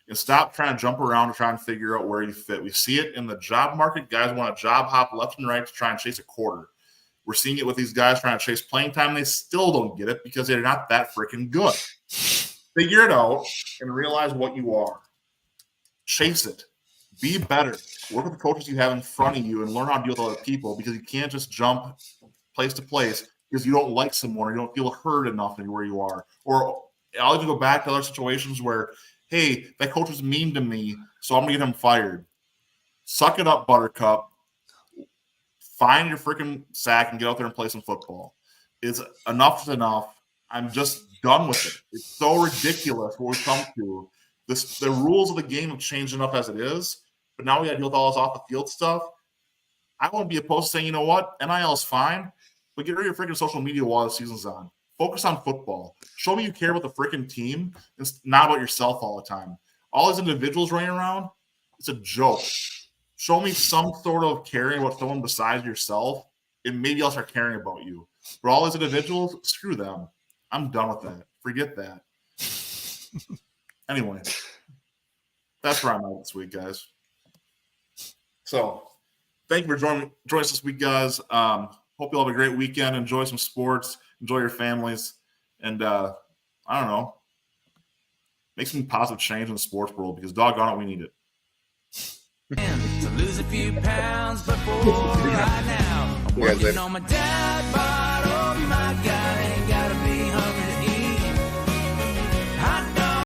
And stop trying to jump around and try and figure out where you fit. We see it in the job market. Guys want to job hop left and right to try and chase a quarter. We're seeing it with these guys trying to chase playing time. They still don't get it because they're not that freaking good. Figure it out and realize what you are. Chase it. Be better. Work with the coaches you have in front of you and learn how to deal with other people, because you can't just jump place to place because you don't like someone or you don't feel heard enough where you are. Or I'll even go back to other situations where, hey, that coach was mean to me, so I'm going to get him fired. Suck it up, Buttercup. Find your freaking sack and get out there and play some football. It's enough is enough. I'm just done with it. It's so ridiculous what we've come to. The rules of the game have changed enough as it is, but now we got to deal with all this off-the-field stuff. I won't be opposed to saying, you know what, NIL is fine, but get rid of your freaking social media while the season's on. Focus on football. Show me you care about the freaking team and not about yourself all the time. All these individuals running around, it's a joke. Show me some sort of caring about someone besides yourself, and maybe I'll start caring about you. But all these individuals, screw them. I'm done with that. Forget that. Anyway, that's where I'm at this week, guys. So, thank you for joining us this week, guys. Hope you all have a great weekend. Enjoy some sports. Enjoy your families. and I don't know, make some positive change in the sports world because doggone it, we need it. To lose a few pounds, but for right now, I'm working on my dad, but oh my God.